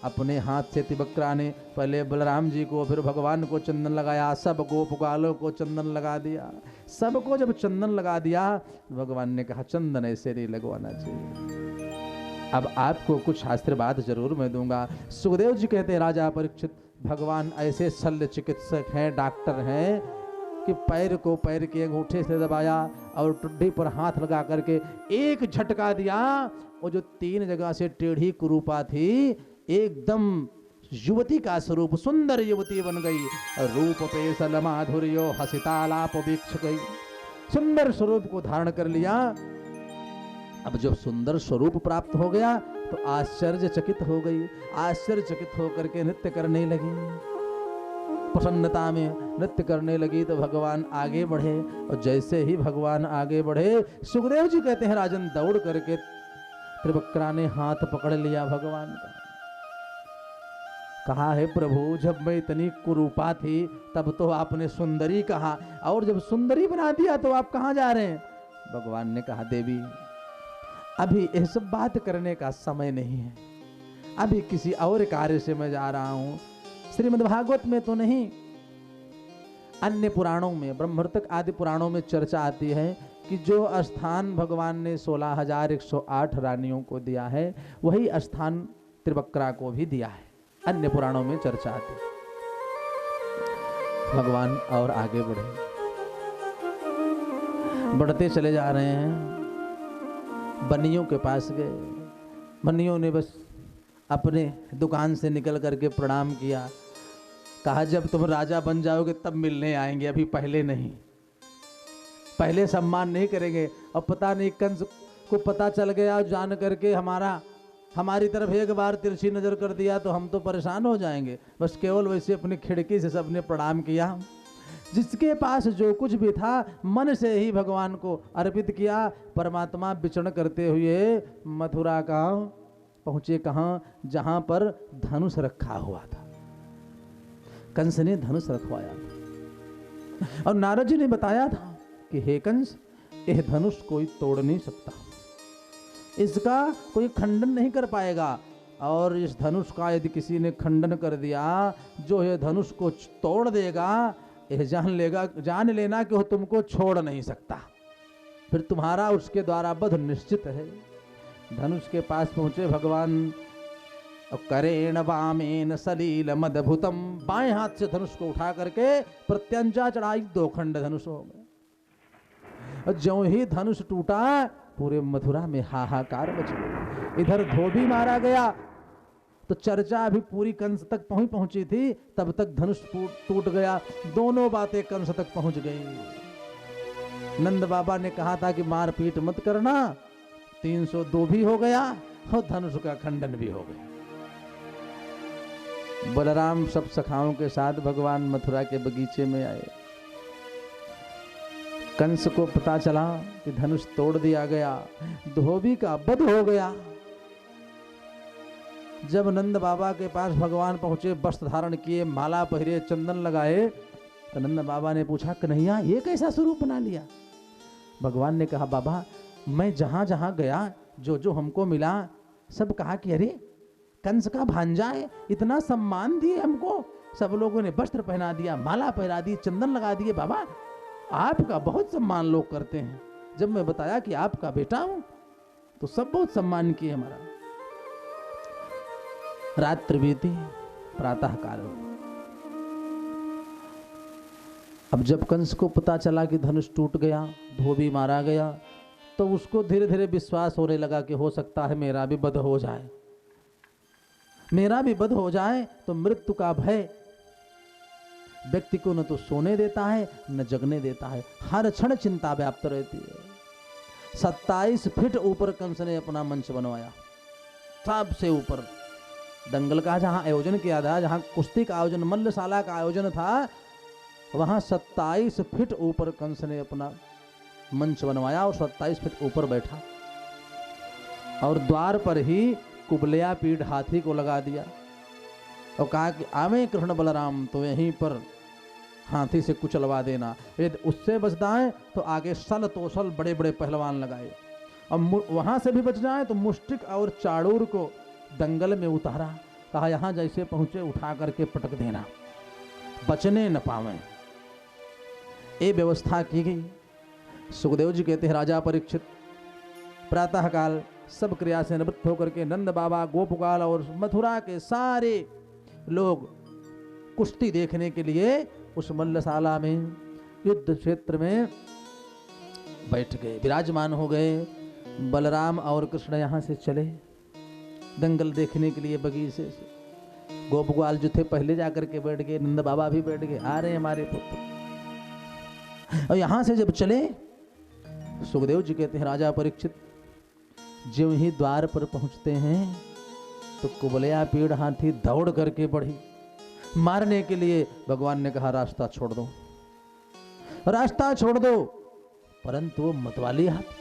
अपने हाथ से तिवक्रा ने पहले बलराम जी को फिर भगवान को चंदन लगाया, सब गोप ग्वालों को चंदन लगा दिया। सबको जब चंदन लगा दिया, भगवान ने कहा चंदन ऐसे नहीं लगवाना चाहिए, अब आपको कुछ आशीर्वाद जरूर मैं दूंगा। सुखदेव जी कहते हैं राजा परीक्षित, भगवान ऐसे शल्य चिकित्सक हैं, डॉक्टर हैं कि पैर को पैर के अंगूठे से दबाया और टुड्डी पर हाथ लगा करके एक झटका दिया। वो जो 3 जगह से टेढ़ी कुरूपा थी एकदम युवती का स्वरूप, सुंदर युवती बन गई। रूप पे सल माधुर्यो हसितालाप वीक्ष गई, सुंदर स्वरूप को धारण कर लिया। अब जब सुंदर स्वरूप प्राप्त हो गया तो आश्चर्यचकित हो गई, आश्चर्यचकित होकर के नृत्य करने लगी, प्रसन्नता में नृत्य करने लगी। तो भगवान आगे बढ़े और जैसे ही भगवान आगे बढ़े, सुखदेव जी कहते हैं राजन दौड़ करके त्रिवक्रा ने हाथ पकड़ लिया भगवान का। कहा है प्रभु, जब मैं इतनी कुरूपा थी तब तो आपने सुंदरी कहा, और जब सुंदरी बना दिया तो आप कहाँ जा रहे हैं? भगवान ने कहा देवी, अभी यह सब बात करने का समय नहीं है, अभी किसी और कार्य से मैं जा रहा हूं। श्रीमद् भागवत में तो नहीं, अन्य पुराणों में, ब्रह्मर्तक आदि पुराणों में चर्चा आती है कि जो स्थान भगवान ने 16,108 रानियों को दिया है, वही स्थान त्रिवक्रा को भी दिया है। अन्य पुराणों में चर्चा आती है। भगवान और आगे बढ़े, बढ़ते चले जा रहे हैं। बनियों के पास गए, बनियों ने बस अपने दुकान से निकल करके प्रणाम किया। कहा जब तुम राजा बन जाओगे तब मिलने आएंगे, अभी पहले नहीं, पहले सम्मान नहीं करेंगे। अब पता नहीं कंस को पता चल गया, जान करके हमारी तरफ एक बार तिरछी नजर कर दिया तो हम तो परेशान हो जाएंगे। बस केवल वैसे अपनी खिड़की से सबने प्रणाम किया। जिसके पास जो कुछ भी था मन से ही भगवान को अर्पित किया। परमात्मा विचरण करते हुए मथुरा का पहुंचे, कहाँ? जहां पर धनुष रखा हुआ था, कंस ने धनुष रखवाया था। और नारद जी ने बताया था कि हे कंस, यह धनुष कोई तोड़ नहीं सकता, इसका कोई खंडन नहीं कर पाएगा। और इस धनुष का यदि किसी ने खंडन कर दिया, जो यह धनुष को तोड़ देगा, यह जान लेना कि वो तुमको छोड़ नहीं सकता, फिर तुम्हारा उसके द्वारा वध निश्चित है। धनुष के पास पहुंचे भगवान, करेण वामेन सलील मदभुतम, बाएं हाथ से धनुष को उठा करके प्रत्यंचा चढ़ाई, 2 खंड धनुष हो गए। ज्यों ही धनुष टूटा, पूरे मथुरा में हाहाकार मच गया। इधर धोबी मारा गया, तो चर्चा अभी पूरी कंस तक पहुंची थी, तब तक धनुष टूट गया। दोनों बातें कंस तक पहुंच गई। नंद बाबा ने कहा था कि मारपीट मत करना, 302 भी हो गया और धनुष का खंडन भी हो गया। बलराम सब सखाओं के साथ भगवान मथुरा के बगीचे में आए। कंस को पता चला कि धनुष तोड़ दिया गया, धोबी का वध हो गया। जब नंद बाबा के पास भगवान पहुंचे, वस्त्र धारण किए, माला पहरे, चंदन लगाए, तो नंद बाबा ने पूछा, कन्हैया ये कैसा स्वरूप बना लिया? भगवान ने कहा, बाबा मैं जहां जहां गया, जो जो हमको मिला, सब कहा कि अरे कंस का भांजा है, इतना सम्मान दिए हमको। सब लोगों ने वस्त्र पहना दिया, माला पहना दी, चंदन लगा दिए। बाबा आपका बहुत सम्मान लोग करते हैं। जब मैं बताया कि आपका बेटा हूं तो सब बहुत सम्मान किए हमारा। रात्रि बीती, प्रातः काल। अब जब कंस को पता चला कि धनुष टूट गया, धोबी मारा गया, तो उसको धीरे धीरे विश्वास होने लगा कि हो सकता है मेरा भी वध हो जाए, मेरा भी वध हो जाए। तो मृत्यु का भय व्यक्ति को न तो सोने देता है न जगने देता है, हर क्षण चिंता व्याप्त रहती है। 27 फीट ऊपर कंस ने अपना मंच बनवाया, सबसे ऊपर। दंगल का जहां आयोजन किया था, जहां कुश्ती का आयोजन, मल्लशाला का आयोजन था, वहां 27 फीट ऊपर कंस ने अपना मंच बनवाया और 27 फीट ऊपर बैठा। और द्वार पर ही कुबलिया पीठ हाथी को लगा दिया और कहा कि आवे कृष्ण बलराम, तो यहीं पर हाथी से कुचलवा देना। यदि उससे बचना है तो आगे सल तोसल बड़े बड़े पहलवान लगाए, और वहां से भी बच जाए तो मुष्टिक और चाड़ूर को दंगल में उतारा। कहा यहां जैसे पहुंचे उठा करके पटक देना, बचने न पावे। ये व्यवस्था की गई। सुखदेव जी कहते हैं, राजा परीक्षित प्रातःकाल सब क्रिया से निवृत्त होकर के नंद बाबा, गोपकाल और मथुरा के सारे लोग कुश्ती देखने के लिए उस मल्लशाला में, युद्ध क्षेत्र में बैठ गए, विराजमान हो गए। बलराम और कृष्ण यहाँ से चले दंगल देखने के लिए बगीचे से। गोपकाल जो थे पहले जाकर के बैठ गए, नंद बाबा भी बैठ गए, आ रहे हमारे पुत्र। और यहाँ से जब चले, सुखदेव जी कहते हैं, राजा परीक्षित ज्यों ही द्वार पर पहुंचते हैं तो कुबलिया पीड़ हाथी दौड़ करके बढ़ी मारने के लिए। भगवान ने कहा, रास्ता छोड़ दो, रास्ता छोड़ दो। परंतु वो मतवाली हाथी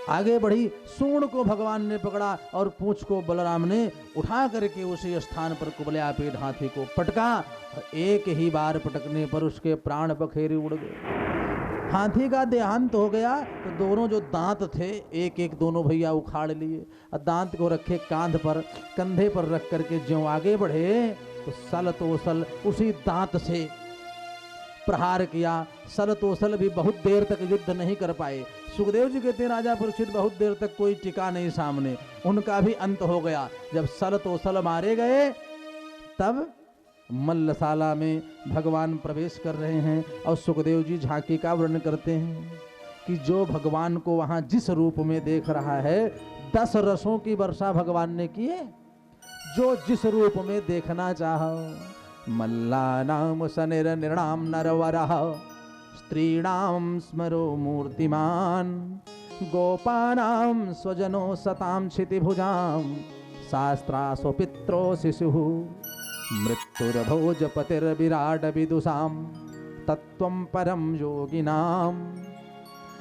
आगे बढ़ी। सूंड को भगवान ने पकड़ा और पूंछ को बलराम ने उठा करके उसी स्थान पर कुबलिया पीड़ हाथी को पटका। और एक ही बार पटकने पर उसके प्राण बखेरे उड़ गए। हाथी का देहांत हो गया तो दोनों जो दांत थे, एक एक दोनों भैया उखाड़ लिए और दांत को रखे कांध पर, कंधे पर रख करके ज्यों आगे बढ़े तो सल तोसल उसी दांत से प्रहार किया। सल तोसल भी बहुत देर तक युद्ध नहीं कर पाए। सुखदेव जी कहते हैं, राजा परीक्षित बहुत देर तक कोई टिका नहीं सामने, उनका भी अंत हो गया। जब सल तोसल मारे गए तब मल्लशाला में भगवान प्रवेश कर रहे हैं और सुखदेव जी झांकी का वर्णन करते हैं कि जो भगवान को वहां जिस रूप में देख रहा है, 10 रसों की वर्षा भगवान ने की है। जो जिस रूप में देखना चाहो, मल्लानाम सनिर निर्णाम नरवरः स्त्रीणाम स्मरो मूर्तिमान गोपानाम स्वजनो सताम क्षितिभुजाम शास्त्रासो पित्रो शिशुः मृत्युर्भोजपतिर्विराट विदुषाम तत्वं परम योगिनाम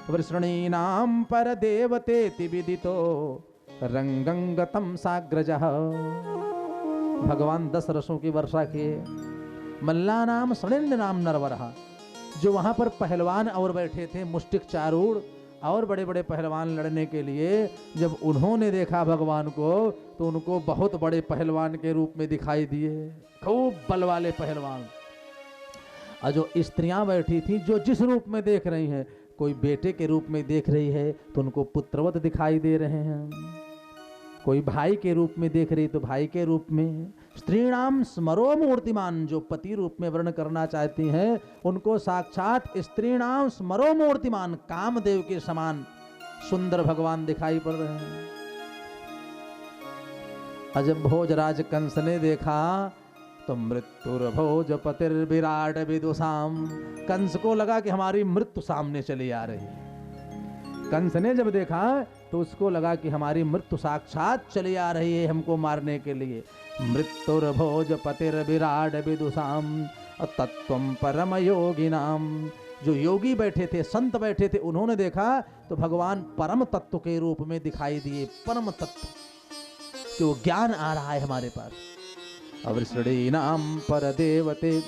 वृषणीनाम परदेवतेति विदितो रंगंगतम साग्रजः। भगवान 10 रसों की वर्षा किए। मल्ला नाम सणिन्द नाम नरवरः, जो वहां पर पहलवान और बैठे थे, मुष्टिक चारूढ़ और बड़े बड़े पहलवान लड़ने के लिए, जब उन्होंने देखा भगवान को तो उनको बहुत बड़े पहलवान के रूप में दिखाई दिए, खूब बल वाले पहलवान। और जो स्त्रियां बैठी थी, जो जिस रूप में देख रही हैं, कोई बेटे के रूप में देख रही है तो उनको पुत्रवत दिखाई दे रहे हैं, कोई भाई के रूप में देख रही तो भाई के रूप में। स्त्रीणाम स्मरो मूर्तिमान, जो पति रूप में वर्ण करना चाहती हैं उनको साक्षात स्त्रीणाम स्मरो मूर्तिमान, कामदेव के समान सुंदर भगवान दिखाई पड़ रहे हैं। और जब भोजराज कंस ने देखा तो मृत्युर्भोजपतिर्विराट विदुषाम, कंस को लगा कि हमारी मृत्यु सामने चली आ रही है। कंस ने जब देखा तो उसको लगा कि हमारी मृत्यु साक्षात चली आ रही है हमको मारने के लिए। मृत्युर्भोजपतिर्विराट विदुषाम तत्वं परम योगिनाम, जो योगी बैठे थे, संत बैठे थे, उन्होंने देखा तो भगवान परम तत्व के रूप में दिखाई दिए। परम तत्व कि वो ज्ञान आ रहा है हमारे पास। अवृषणीनाम पर देवते,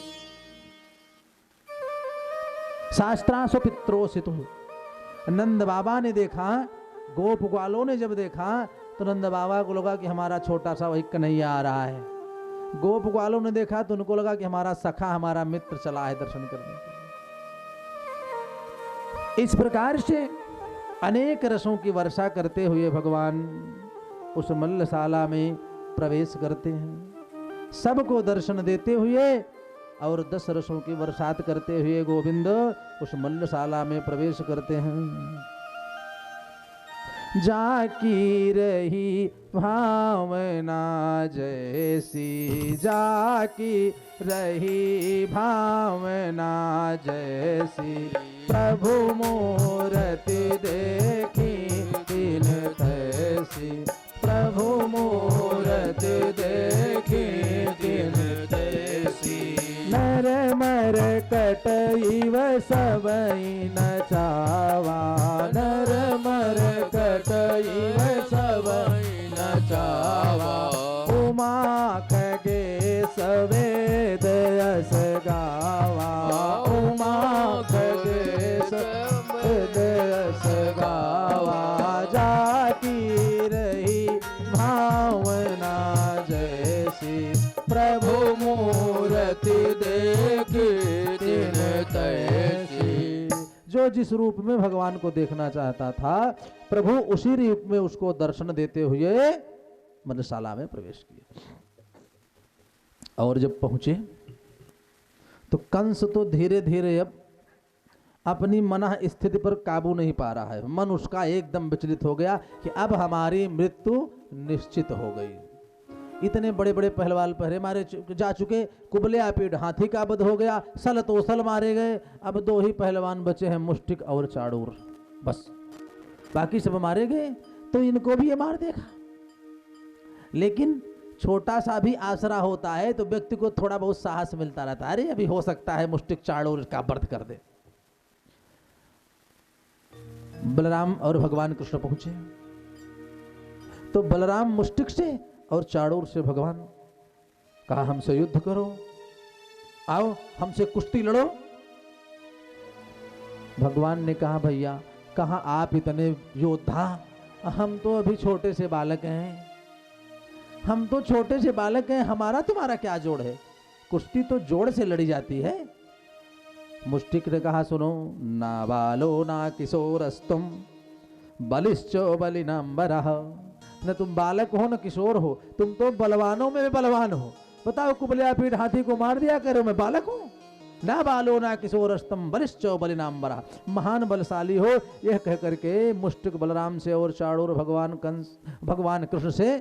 शास्त्रासो पित्रोसितु। नंद बाबा ने देखा, गोप ग्वालों ने जब देखा तो नंद बाबा को लगा कि हमारा छोटा सा वही कन्हैया आ रहा है। गोप ग्वालों ने देखा तो उनको लगा कि हमारा सखा, हमारा मित्र चला है दर्शन करने के लिए। इस प्रकार से अनेक रसों की वर्षा करते हुए भगवान उस मल्लशाला में प्रवेश करते हैं, सबको दर्शन देते हुए और 10 रसों की बरसात करते हुए गोविंद उस मल्लशाला में प्रवेश करते हैं। जाकी रही भावना जैसी, जाकी रही भावना जैसी, प्रभु मूरति देखी दिन तैसी, प्रभु मूरति देखी दिन तैसी। नर मर कटईव सबई नचावा, नर मर कटईव सबई नचावा, उमा खगे सवेद यस गावा, उमा खगे सवेद यस गावा। जाती रही भावना जैसी, प्रभु मूरति देखी दिन तैसी। जो जिस रूप में भगवान को देखना चाहता था, प्रभु उसी रूप में उसको दर्शन देते हुए मन्नशाला में प्रवेश किए। और जब पहुंचे तो कंस तो धीरे धीरे अब अपनी मन स्थिति पर काबू नहीं पा रहा है। मन उसका एकदम विचलित हो गया कि अब हमारी मृत्यु निश्चित हो गई। इतने बड़े बड़े पहलवान पहरे मारे जा चुके, कुबले पीठ हाथी का वध हो गया, सल तो सल मारे गए, अब 2 ही पहलवान बचे हैं, मुष्टिक और चाड़ूर, बस बाकी सब मारे गए। तो इनको भी ये मार देगा। लेकिन छोटा सा भी आसरा होता है तो व्यक्ति को थोड़ा बहुत साहस मिलता रहता है, अरे अभी हो सकता है मुष्टिक चाड़ूर इसका वध कर दे। बलराम और भगवान कृष्ण पहुंचे तो बलराम मुष्टिक से और चाड़ूर से भगवान कहा, हमसे युद्ध करो, आओ हमसे कुश्ती लड़ो। भगवान ने कहा, भैया कहाँ आप इतने योद्धा, हम तो अभी छोटे से बालक हैं, हम तो छोटे से बालक हैं, हमारा तुम्हारा क्या जोड़ है, कुश्ती तो जोड़ से लड़ी जाती है। मुष्टिक ने कहा, सुनो, ना बालो ना किशोरस्तुम बलिश्चो बलिनांबरः। न तुम बालक हो न किशोर हो, तुम तो बलवानों में भी बलवान हो। बताओ, कुबलिया पीठ हाथी को मार दिया करो, मैं बालक हूं। ना बालो ना किशोरस्तम बलिश्चो बलिनांबरः, महान बलशाली हो। यह कह करके मुष्टिक बलराम से और चाड़ूर भगवान कृष्ण से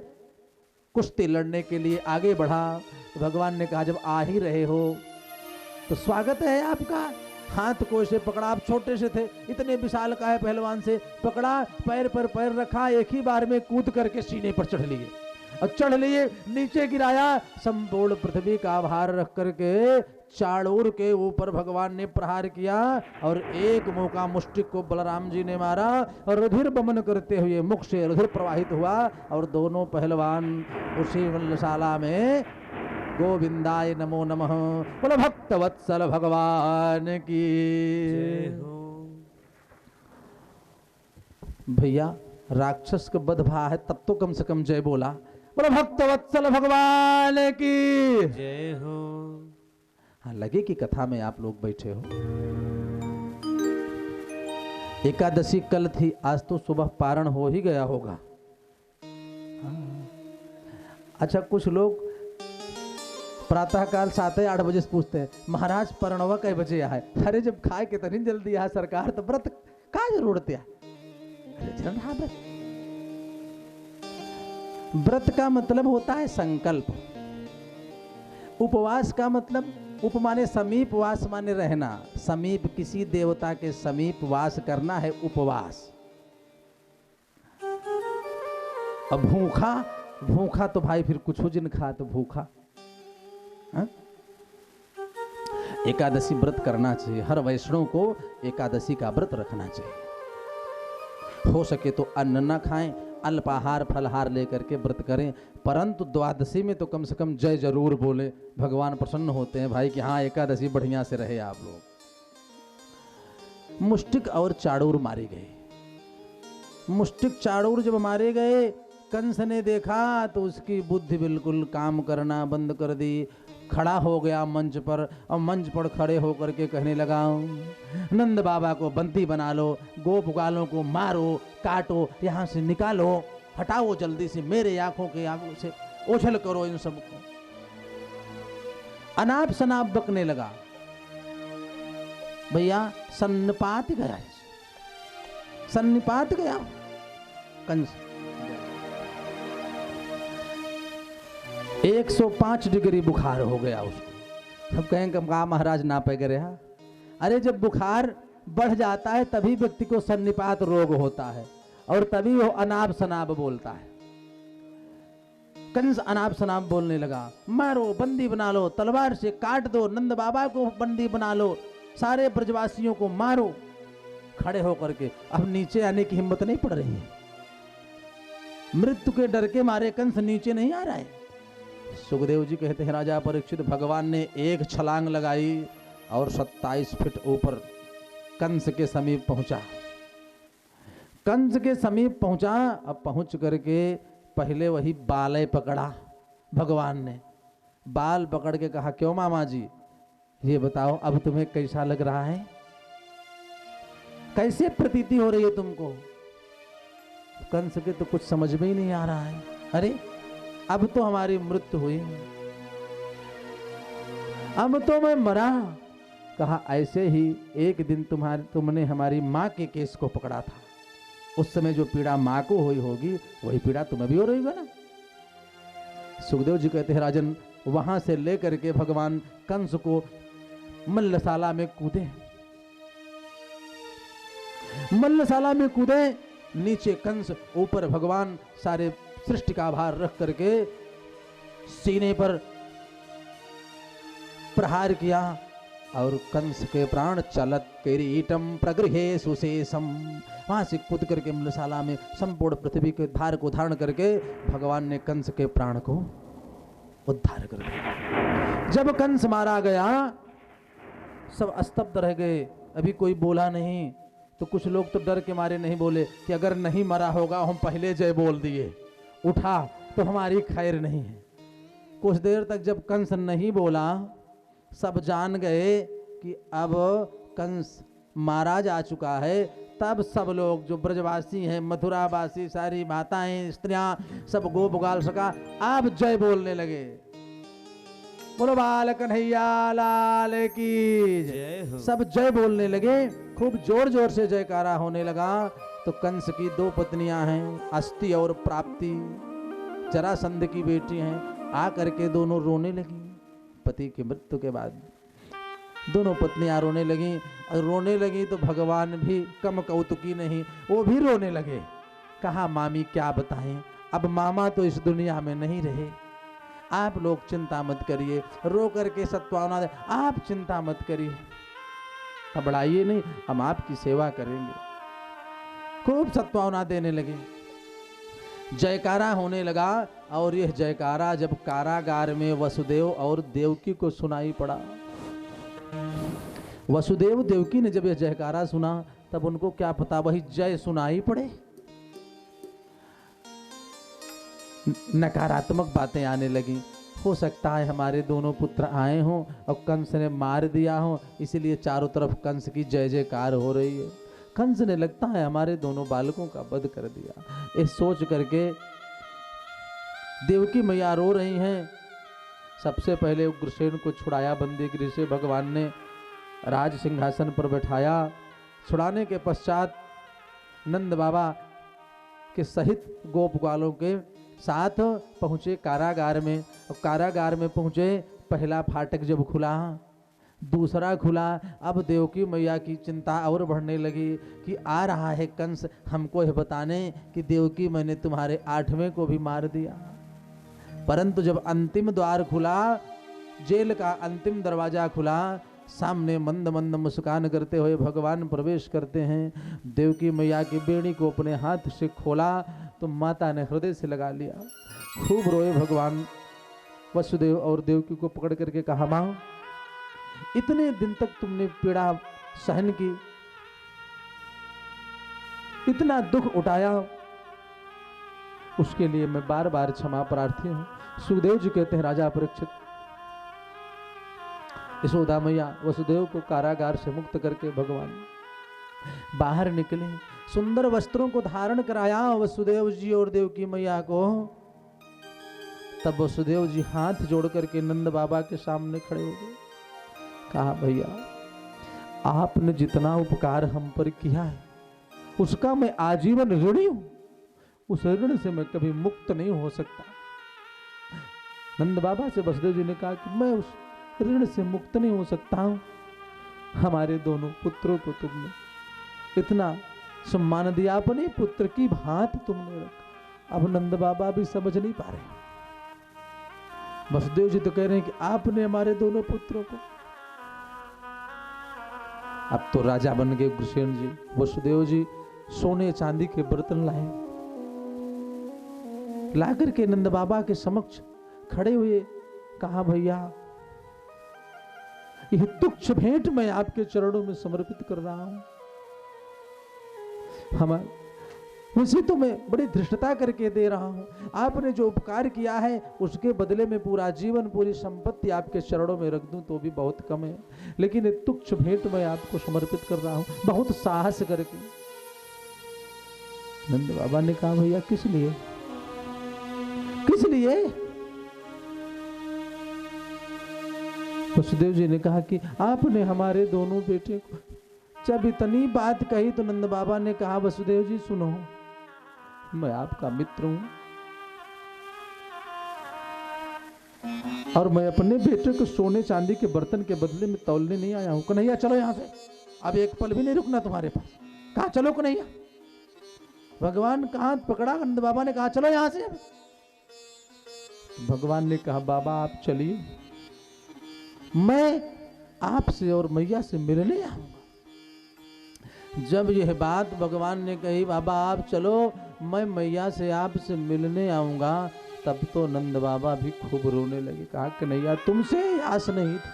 कुश्ती लड़ने के लिए आगे बढ़ा। भगवान ने कहा, जब आ ही रहे हो तो स्वागत है आपका। हाथ को ऐसे पकड़ा, आप छोटे से थे, इतने विशाल का है पहलवान से पकड़ा, पैर पर पैर रखा, एक ही बार में कूद करके सीने पर चढ़ लिए और चढ़ लिए, नीचे गिराया, संपूर्ण पृथ्वी का भार रख करके चाड़ूर के ऊपर भगवान ने प्रहार किया और एक मौका मुष्टिक को बलराम जी ने मारा और रुधिर बमन करते हुए मुख से रुधिर प्रवाहित हुआ और दोनों पहलवान उसी मल्लशाला में गोविंदाय नमो नमः बोलो भक्त वत्सल भगवान की। भैया राक्षस का वध भा है तब तो कम से कम जय बोला, बोलो भक्त वत्सल भगवान की जय हो। हाँ, लगे कि कथा में आप लोग बैठे हो। एकादशी कल थी, आज तो सुबह पारण हो ही गया होगा। अच्छा, कुछ लोग प्रातःकाल 7-8 बजे से पूछते हैं, महाराज परणवा कई बजे है? अरे जब खाए कितनी जल्दी है सरकार, तो व्रत का जरूरत है? व्रत का मतलब होता है संकल्प। उपवास का मतलब, उप माने समीप, वास माने रहना, समीप किसी देवता के समीप वास करना है उपवास। अब भूखा, भूखा तो भाई फिर कुछ जिन खा तो भूखा। हा? एकादशी व्रत करना चाहिए, हर वैष्णव को एकादशी का व्रत रखना चाहिए। हो सके तो अन्न न खाएं, अल्पाहार फलहार लेकर के व्रत करें, परंतु द्वादशी में तो कम से कम जय जरूर बोले, भगवान प्रसन्न होते हैं भाई कि हाँ एकादशी बढ़िया से रहे आप लोग। मुष्टिक और चाड़ूर मारे गए। मुष्टिक चाड़ूर जब मारे गए, कंस ने देखा तो उसकी बुद्धि बिल्कुल काम करना बंद कर दी। खड़ा हो गया मंच पर, और मंच पर खड़े होकर के कहने लगा, नंद बाबा को बंदी बना लो, गोप ग्वालों को मारो, काटो, यहाँ से निकालो, हटाओ जल्दी से, मेरे आंखों के आंखों से ओझल करो इन सबको। अनाप शनाप बकने लगा। भैया सन्निपात गया, सन्निपात गया कंस। 105 डिग्री बुखार हो गया उसको। अब कहें कहा महाराज ना पे करे। अरे जब बुखार बढ़ जाता है तभी व्यक्ति को सन्निपात रोग होता है, और तभी वो अनाप शनाप बोलता है। कंस अनाप शनाप बोलने लगा, मारो, बंदी बना लो, तलवार से काट दो, नंद बाबा को बंदी बना लो, सारे ब्रजवासियों को मारो। खड़े होकर के अब नीचे आने की हिम्मत नहीं पड़ रही है। मृत्यु के डर के मारे कंस नीचे नहीं आ रहा है। सुखदेव जी कहते हैं, राजा परीक्षित, भगवान ने एक छलांग लगाई और 27 फीट ऊपर कंस के समीप पहुंचा। कंस के समीप पहुंचा। अब पहुंच करके पहले वही बालें पकड़ा। भगवान ने बाल पकड़ के कहा, क्यों मामा जी, ये बताओ अब तुम्हें कैसा लग रहा है, कैसे प्रतीति हो रही है तुमको? कंस के तो कुछ समझ में ही नहीं आ रहा है। अरे अब तो हमारी मृत्यु हुई, अब तो मैं मरा। कहा, ऐसे ही एक दिन तुमने हमारी माँ के केस को पकड़ा था, उस समय जो पीड़ा माँ को हुई होगी वही पीड़ा तुम्हें भी हो रही होगा ना। सुखदेव जी कहते हैं, राजन, वहां से लेकर के भगवान कंस को मल्लशाला में कूदे। मल्लशाला में कूदे, नीचे कंस, ऊपर भगवान, सारे सृष्टि का भार रख करके सीने पर प्रहार किया, और कंस के प्राण चलत किरीटम प्रगृहे सुशेषम। वहां से कूद करके मल्लशाला में संपूर्ण पृथ्वी के भार को धारण करके भगवान ने कंस के प्राण को उद्धार कर दिया। जब कंस मारा गया सब स्तब्ध रह गए, अभी कोई बोला नहीं। तो कुछ लोग तो डर के मारे नहीं बोले कि अगर नहीं मरा होगा हम पहले जय बोल दिए, उठा तो हमारी खैर नहीं है। कुछ देर तक जब कंस नहीं बोला, सब जान गए कि अब कंस मारा जा चुका है। तब सब लोग जो ब्रजवासी हैं, मथुरावासी, सारी माताएं, स्त्रियां, सब गोप ग्वाल सका अब जय बोलने लगे। बोलो बाल कन्हैया लाल की जय हो। सब जय बोलने लगे, खूब जोर जोर से जयकारा होने लगा। तो कंस की 2 पत्नियां हैं, अस्ति और प्राप्ति, जरासंध की बेटी हैं, आ करके दोनों रोने लगी। पति की मृत्यु के बाद दोनों पत्नियां रोने लगी, और रोने लगी तो भगवान भी कम कौतुकी नहीं, वो भी रोने लगे। कहा, मामी क्या बताएं, अब मामा तो इस दुनिया में नहीं रहे, आप लोग चिंता मत करिए। रो करके सत्वाना दे, आप चिंता मत करिए, घबराइए नहीं, हम आपकी सेवा करेंगे। खूब सत्वाना देने लगे, जयकारा होने लगा। और यह जयकारा जब कारागार में वसुदेव और देवकी को सुनाई पड़ा, वसुदेव देवकी ने जब यह जयकारा सुना, तब उनको क्या पता वही जय सुनाई पड़े। नकारात्मक बातें आने लगी, हो सकता है हमारे दोनों पुत्र आए हों और कंस ने मार दिया हो, इसलिए चारों तरफ कंस की जय जयकार हो रही है। कंस ने लगता है हमारे दोनों बालकों का वध कर दिया। ये सोच करके देवकी मैया रो रही हैं। सबसे पहले उग्रसेन को छुड़ाया बंदी गृह से, भगवान ने राज सिंहासन पर बैठाया। छुड़ाने के पश्चात नंद बाबा के सहित गोप ग्वालों के साथ पहुँचे कारागार में। और कारागार में पहुँचे, पहला फाटक जब खुला, दूसरा खुला। अब देवकी मैया की चिंता और बढ़ने लगी कि आ रहा है कंस हमको यह बताने कि देवकी मैंने तुम्हारे 8वें को भी मार दिया। परंतु जब अंतिम द्वार खुला, जेल का अंतिम दरवाजा खुला, सामने मंद मंद मुस्कान करते हुए भगवान प्रवेश करते हैं। देवकी मैया की बेड़ी को अपने हाथ से खोला तो माता ने हृदय से लगा लिया। खूब रोए भगवान। वसुदेव और देवकी को पकड़ करके कहा, माँ, इतने दिन तक तुमने पीड़ा सहन की, इतना दुख उठाया, उसके लिए मैं बार बार क्षमा प्रार्थी हूं। सुखदेव जी कहते हैं, राजा परीक्षित, यशोदा मैया वसुदेव को कारागार से मुक्त करके भगवान बाहर निकले, सुंदर वस्त्रों को धारण कराया वसुदेव जी और देवकी मैया को। तब वसुदेव जी हाथ जोड़ करके नंद बाबा के सामने खड़े हो गए। कहा, भैया आपने जितना उपकार हम पर किया है उसका मैं आजीवन ऋणी हूं, उस ऋण से मैं कभी मुक्त नहीं हो सकता। नंद बाबा से वसुदेव जी ने कहा कि मैं उस ऋण से मुक्त नहीं हो सकता हूं। हमारे दोनों पुत्रों को तुमने इतना सम्मान दिया, अपने पुत्र की भांति तुमने रखा। अब नंद बाबा भी समझ नहीं पा रहे। वसुदेव जी तो कह रहे हैं कि आपने हमारे दोनों पुत्रों को, अब तो राजा बन गए गुरुसेन जी। वसुदेव जी सोने चांदी के बर्तन लाए, लाकर के नंद बाबा के समक्ष खड़े हुए। कहा, भैया यह तुच्छ भेंट मैं आपके चरणों में समर्पित कर रहा हूं। वैसे तो मैं बड़ी धृष्टता करके दे रहा हूं, आपने जो उपकार किया है उसके बदले में पूरा जीवन पूरी संपत्ति आपके चरणों में रख दूं तो भी बहुत कम है, लेकिन एक तुच्छ भेंट मैं आपको समर्पित कर रहा हूं, बहुत साहस करके। नंद बाबा ने कहा, भैया किस लिए, किस लिए? वसुदेव जी ने कहा कि आपने हमारे दोनों बेटे को, जब इतनी बात कही तो नंद बाबा ने कहा, वसुदेव जी सुनो, मैं आपका मित्र हूं और मैं अपने बेटे को सोने चांदी के बर्तन के बदले में तौलने नहीं आया हूं। कन्हैया चलो यहां से, अब एक पल भी नहीं रुकना तुम्हारे पास। कहा, चलो कन्हैया। भगवान का हाथ पकड़ा, नंद बाबा ने कहा, चलो यहां से। भगवान ने कहा, बाबा आप चलिए, मैं आपसे और मैया से मिलने आऊंगा। जब यह बात भगवान ने कही, बाबा आप चलो, मैं मैया से आपसे मिलने आऊंगा, तब तो नंद बाबा भी खूब रोने लगे। कहा, कन्हैया तुमसे आस नहीं थी,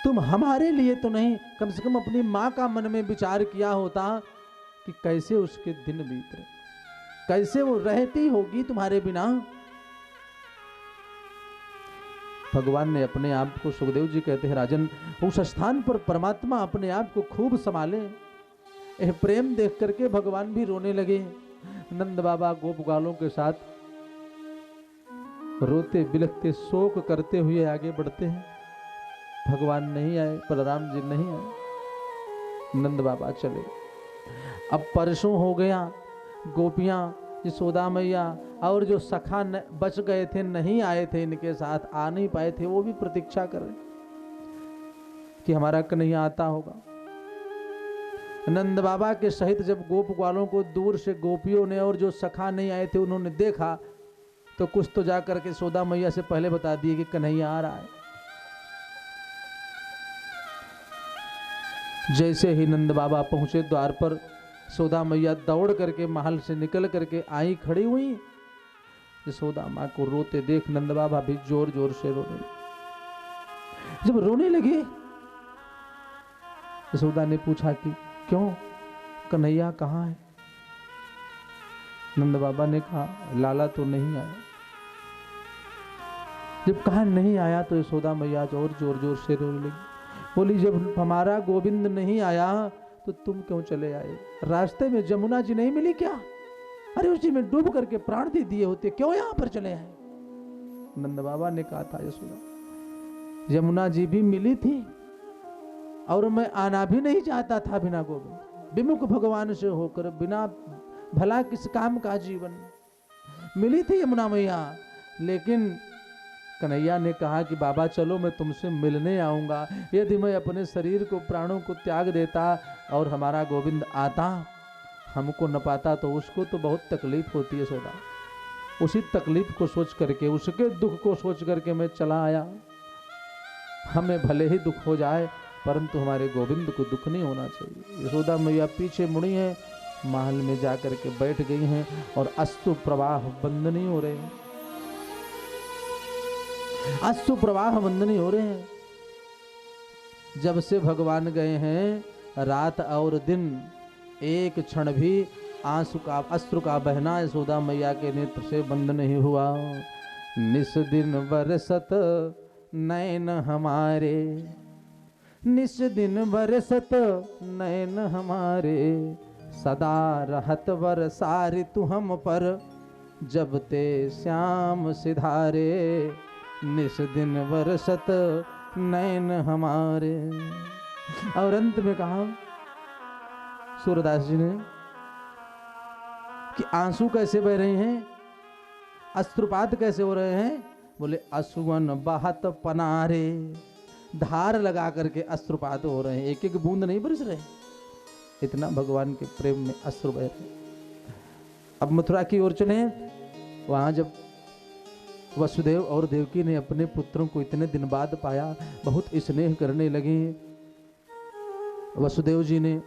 तुम हमारे लिए तो नहीं, कम से कम अपनी माँ का मन में विचार किया होता कि कैसे उसके दिन बीत रहे, कैसे वो रहती होगी तुम्हारे बिना। भगवान ने अपने आप को, सुखदेव जी कहते हैं, राजन उस स्थान पर परमात्मा अपने आप को खूब संभाले। यह प्रेम देख करके भगवान भी रोने लगे। नंद बाबा गोप ग्वालों के साथ रोते बिलखते शोक करते हुए आगे बढ़ते हैं। भगवान नहीं आए, बलराम जी नहीं आए, नंद बाबा चले। अब परसों हो गया, गोपियां, यशोदा मैया और जो सखा बच गए थे, नहीं आए थे, इनके साथ आ नहीं पाए थे, वो भी प्रतीक्षा कर रहे कि हमारा कन्हैया आता होगा। नंद बाबा के सहित जब गोप ग्वालों को दूर से गोपियों ने और जो सखा नहीं आए थे उन्होंने देखा, तो कुछ तो जाकर के यशोदा मैया से पहले बता दिए कि कन्हैया आ रहा है। जैसे ही नंद बाबा पहुंचे द्वार पर, यशोदा मैया दौड़ करके महल से निकल करके आई, खड़ी हुई। यशोदा माँ को रोते देख नंद बाबा भी जोर जोर से रोने लगे। जब रोने लगे, यशोदा ने पूछा कि क्यों, कन्हैया कहाँ है? नंद बाबा ने कहा, लाला तो नहीं आया। जब कहा नहीं आया तो यशोदा मैया और जोर जोर से रोने लगी। बोली, जब हमारा गोविंद नहीं आया तो तुम क्यों चले आए? रास्ते में जमुना जी नहीं मिली क्या? अरे उसी में डूब करके प्राण दे दिए होते, क्यों यहां पर चले आए? नंद बाबा ने कहा था, यशोदा, यमुना जी भी मिली थी और मैं आना भी नहीं चाहता था बिना गोविंद, विमुख भगवान से होकर, बिना भला किस काम का जीवन। मिली थी यमुना मैया, लेकिन कन्हैया ने कहा कि बाबा चलो, मैं तुमसे मिलने आऊंगा। यदि मैं अपने शरीर को, प्राणों को त्याग देता और हमारा गोविंद आता, हमको न पाता, तो उसको तो बहुत तकलीफ होती है सौदा। उसी तकलीफ को सोच करके, उसके दुख को सोच करके मैं चला आया। हमें भले ही दुख हो जाए, परंतु हमारे गोविंद को दुख नहीं होना चाहिए। यशोदा मैया पीछे मुड़ी हैं, महल में जाकर के बैठ गई हैं और अश्रु प्रवाह बंद नहीं हो रहे हैं, अश्रु प्रवाह बंद नहीं हो रहे हैं। जब से भगवान गए हैं, रात और दिन एक क्षण भी आंसू का अश्रु का बहना यशोदा मैया के नेत्र से बंद नहीं हुआ। निस दिन बरसत नैन हमारे, निस दिन बरसत नैन हमारे, सदा रहत बरसारि तू हम पर, जब ते श्याम सिधारे, निस दिन बरसत नैन हमारे। और अंत में कहा सूरदास जी ने कि आंसू कैसे बह रहे हैं, अश्रुपात कैसे हो रहे हैं? बोले असुवन बहत पनारे, धार लगा करके अश्रुपात हो रहे हैं, एक एक बूंद नहीं बरस रहे, इतना भगवान के प्रेम में अश्रु बह रहे। अब मथुरा की ओर चले। वहां जब वसुदेव और देवकी ने अपने पुत्रों को इतने दिन बाद पाया, बहुत स्नेह करने लगे। वसुदेव जी ने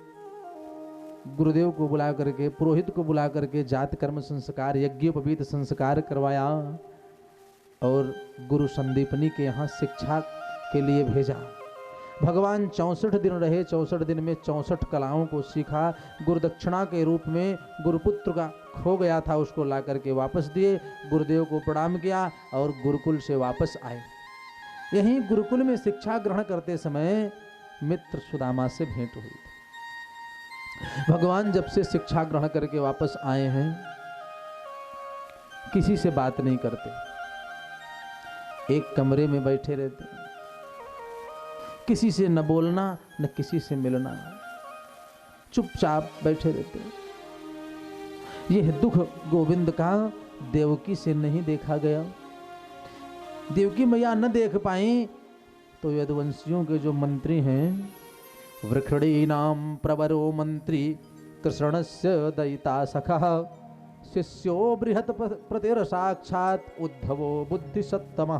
गुरुदेव को बुला करके, पुरोहित को बुला करके जात कर्म संस्कार, यज्ञोपवीत संस्कार करवाया और गुरु संदीपनी के यहाँ शिक्षा के लिए भेजा। भगवान 64 दिन रहे, 64 दिन में 64 कलाओं को सीखा। गुरुदक्षिणा के रूप में गुरुपुत्र का खो गया था, उसको ला करके वापस दिए, गुरुदेव को प्रणाम किया और गुरुकुल से वापस आए। यहीं गुरुकुल में शिक्षा ग्रहण करते समय मित्र सुदामा से भेंट हुई। भगवान जब से शिक्षा ग्रहण करके वापस आए हैं, किसी से बात नहीं करते, एक कमरे में बैठे रहते, किसी से न बोलना न किसी से मिलना, चुपचाप बैठे रहते। यह दुख गोविंद का देवकी से नहीं देखा गया। देवकी मैया न देख पाई तो यदुवंशियों के जो मंत्री हैं, वृषणीनां प्रवरो मंत्री कृष्णस्य दयिता सखः, शिष्यो बृहत प्रतिर साक्षात उद्धवो बुद्धिसत्तमः।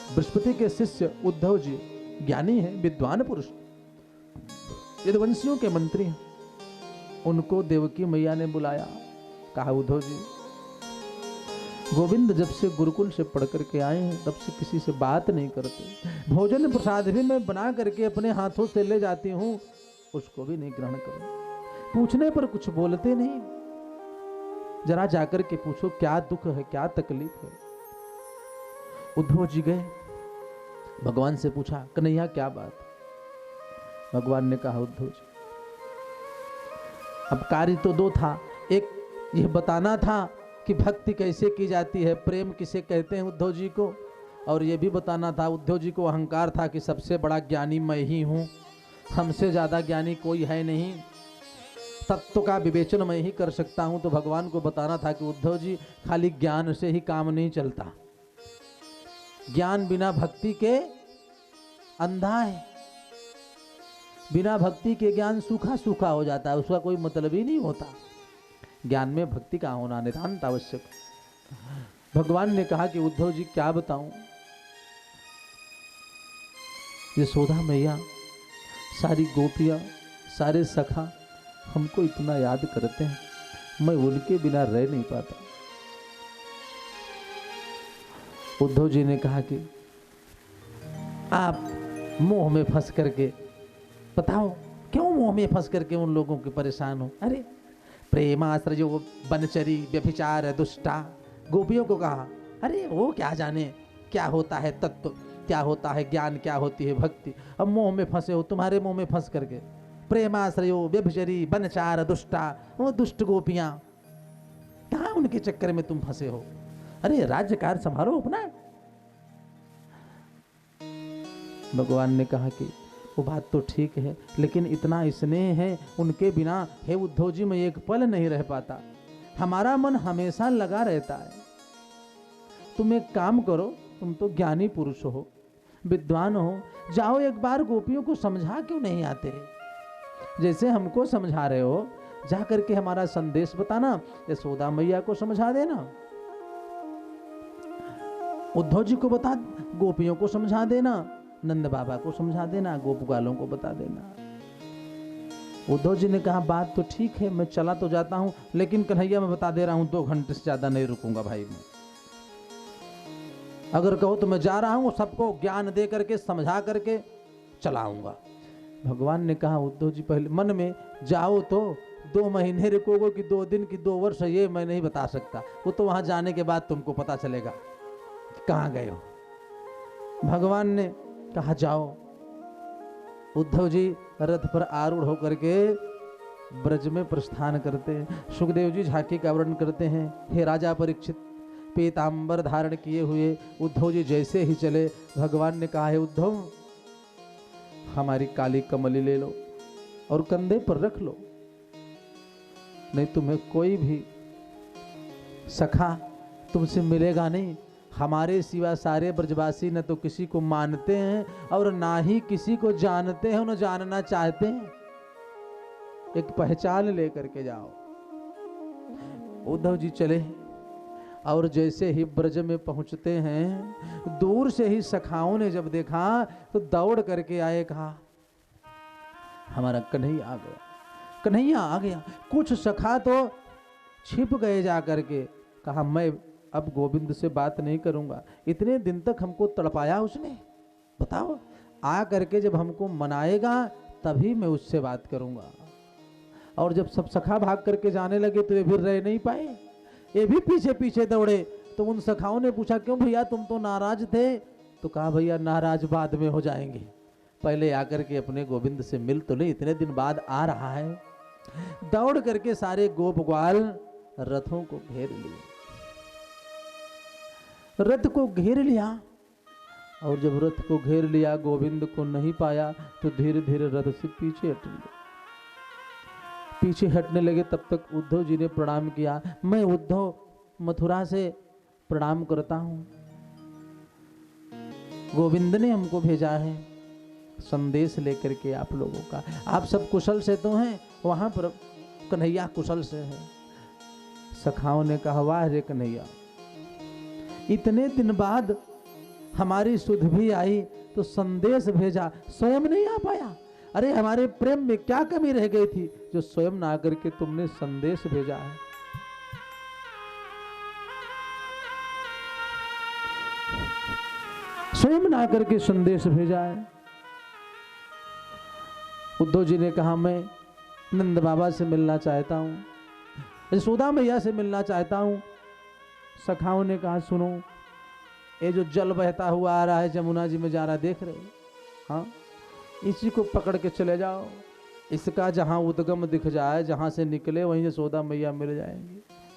बृहस्पति के शिष्य उद्धव जी ज्ञानी हैं, विद्वान पुरुष, यदुवंशियों के मंत्री हैं। उनको देवकी मैया ने बुलाया, कहा उद्धव जी, गोविंद जब से गुरुकुल से पढ़ करके आए हैं तब से किसी से बात नहीं करते, भोजन प्रसाद भी मैं बना करके अपने हाथों से ले जाती हूँ, उसको भी नहीं ग्रहण करते, पूछने पर कुछ बोलते नहीं, जरा जाकर के पूछो क्या दुख है, क्या तकलीफ है। उद्धव जी गए, भगवान से पूछा, कन्हैया क्या बात? भगवान ने कहा, उद्धव जी अब कार्य तो दो था, एक यह बताना था कि भक्ति कैसे की जाती है, प्रेम किसे कहते हैं उद्धव जी को, और यह भी बताना था, उद्धव जी को अहंकार था कि सबसे बड़ा ज्ञानी मैं ही हूँ, हमसे ज़्यादा ज्ञानी कोई है नहीं, तत्व का विवेचन मैं ही कर सकता हूँ। तो भगवान को बताना था कि उद्धव जी खाली ज्ञान से ही काम नहीं चलता, ज्ञान बिना भक्ति के अंधा है, बिना भक्ति के ज्ञान सूखा सूखा हो जाता है, उसका कोई मतलब ही नहीं होता, ज्ञान में भक्ति का होना नितांत आवश्यक। भगवान ने कहा कि उद्धव जी क्या बताऊं, यशोदा मैया, सारी गोपियां, सारे सखा हमको इतना याद करते हैं, मैं उनके बिना रह नहीं पाता। उद्धव जी ने कहा कि आप मोह में फंस करके, बताओ क्यों मोह में फंस करके उन लोगों के परेशान हो? अरे प्रेमाश्रयो बनचरी व्यभिचार दुष्टा, गोपियों को कहा, अरे वो क्या जाने क्या होता है तत्व, क्या होता है ज्ञान, क्या होती है भक्ति, अब मोह में फंसे हो, तुम्हारे मोह में फंस करके। प्रेमाश्रयो व्यभिचरी बनचार दुष्टा, वो दुष्ट गोपियां, कहाँ उनके चक्कर में तुम फंसे हो? अरे राज्य कार्य संभालो अपना। भगवान ने कहा कि वो बात तो ठीक है, लेकिन इतना स्नेह है उनके बिना, हे उद्धव जी मैं एक पल नहीं रह पाता, हमारा मन हमेशा लगा रहता है। तुम एक काम करो, तुम तो ज्ञानी पुरुष हो, विद्वान हो, जाओ एक बार गोपियों को समझा क्यों नहीं आते, जैसे हमको समझा रहे हो, जा करके हमारा संदेश बताना, यशोदा मैया को समझा देना, उद्धव जी को बता, गोपियों को समझा देना, नंद बाबा को समझा देना, गोपगालों को बता देना। उद्धव जी ने कहा बात तो ठीक है, मैं चला तो जाता हूं, लेकिन कन्हैया मैं बता दे रहा हूं 2 घंटे से ज्यादा नहीं रुकूंगा भाई मैं, अगर कहो तो मैं जा रहा हूं, सबको ज्ञान दे करके समझा करके चलाऊंगा। भगवान ने कहा उद्धव जी पहले मन में जाओ तो, 2 महीने रुकोगे कि 2 दिन की 2 वर्ष, ये मैं नहीं बता सकता। वो तो वहां जाने के बाद तुमको पता चलेगा कि कहाँ गए हो। भगवान ने कहा जाओ। उद्धव जी रथ पर आरूढ़ होकर के ब्रज में प्रस्थान करते हैं। सुखदेव जी झांकी का वर्णन करते हैं, हे राजा परीक्षित, पीतांबर धारण किए हुए उद्धव जी जैसे ही चले, भगवान ने कहा, है उद्धव हमारी काली कमली ले लो और कंधे पर रख लो, नहीं तुम्हें कोई भी सखा तुमसे मिलेगा नहीं। हमारे सिवा सारे ब्रजवासी न तो किसी को मानते हैं और ना ही किसी को जानते हैं, न जानना चाहते हैं। एक पहचान लेकर के जाओ। उद्धव जी चले और जैसे ही ब्रज में पहुंचते हैं, दूर से ही सखाओं ने जब देखा तो दौड़ करके आए, कहा हमारा कन्हैया आ गया, कन्हैया आ गया। कुछ सखा तो छिप गए जा करके, कहा मैं अब गोविंद से बात नहीं करूंगा, इतने दिन तक हमको तड़पाया उसने, बताओ आ करके जब हमको मनाएगा तभी मैं उससे बात करूंगा। और जब सब सखा भाग करके जाने लगे तो ये भी रह नहीं पाए, ये भी पीछे पीछे दौड़े। तो उन सखाओं ने पूछा क्यों भैया तुम तो नाराज थे? तो कहा भैया नाराज बाद में हो जाएंगे, पहले आकर के अपने गोविंद से मिल तो ले, इतने दिन बाद आ रहा है। दौड़ करके सारे गोप ग्वाल रथों को घेर लिए, रथ को घेर लिया। और जब रथ को घेर लिया, गोविंद को नहीं पाया तो धीरे धीरे रथ से पीछे हट लिए। पीछे हटने लगे तब तक उद्धव जी ने प्रणाम किया, मैं उद्धव मथुरा से प्रणाम करता हूं, गोविंद ने हमको भेजा है संदेश लेकर के आप लोगों का। आप सब कुशल से तो हैं, वहां पर कन्हैया कुशल से है। सखाओं ने कहा वाह रे कन्हैया, इतने दिन बाद हमारी सुध भी आई तो संदेश भेजा, स्वयं नहीं आ पाया। अरे हमारे प्रेम में क्या कमी रह गई थी जो स्वयं ना आकर के तुमने संदेश भेजा है। स्वयं ना करके संदेश भेजा है। उद्धव जी ने कहा मैं नंद बाबा से मिलना चाहता हूं, यशोदा मैया से मिलना चाहता हूं। सखाओं ने कहा सुनो, ये जो जल बहता हुआ आ रहा है जमुना जी में जा रहा है, देख रहे हो? हाँ, इसी को पकड़ के चले जाओ, इसका जहां उद्गम दिख जाए, जहां से निकले वहीं यशोदा मैया मिल जाएंगी।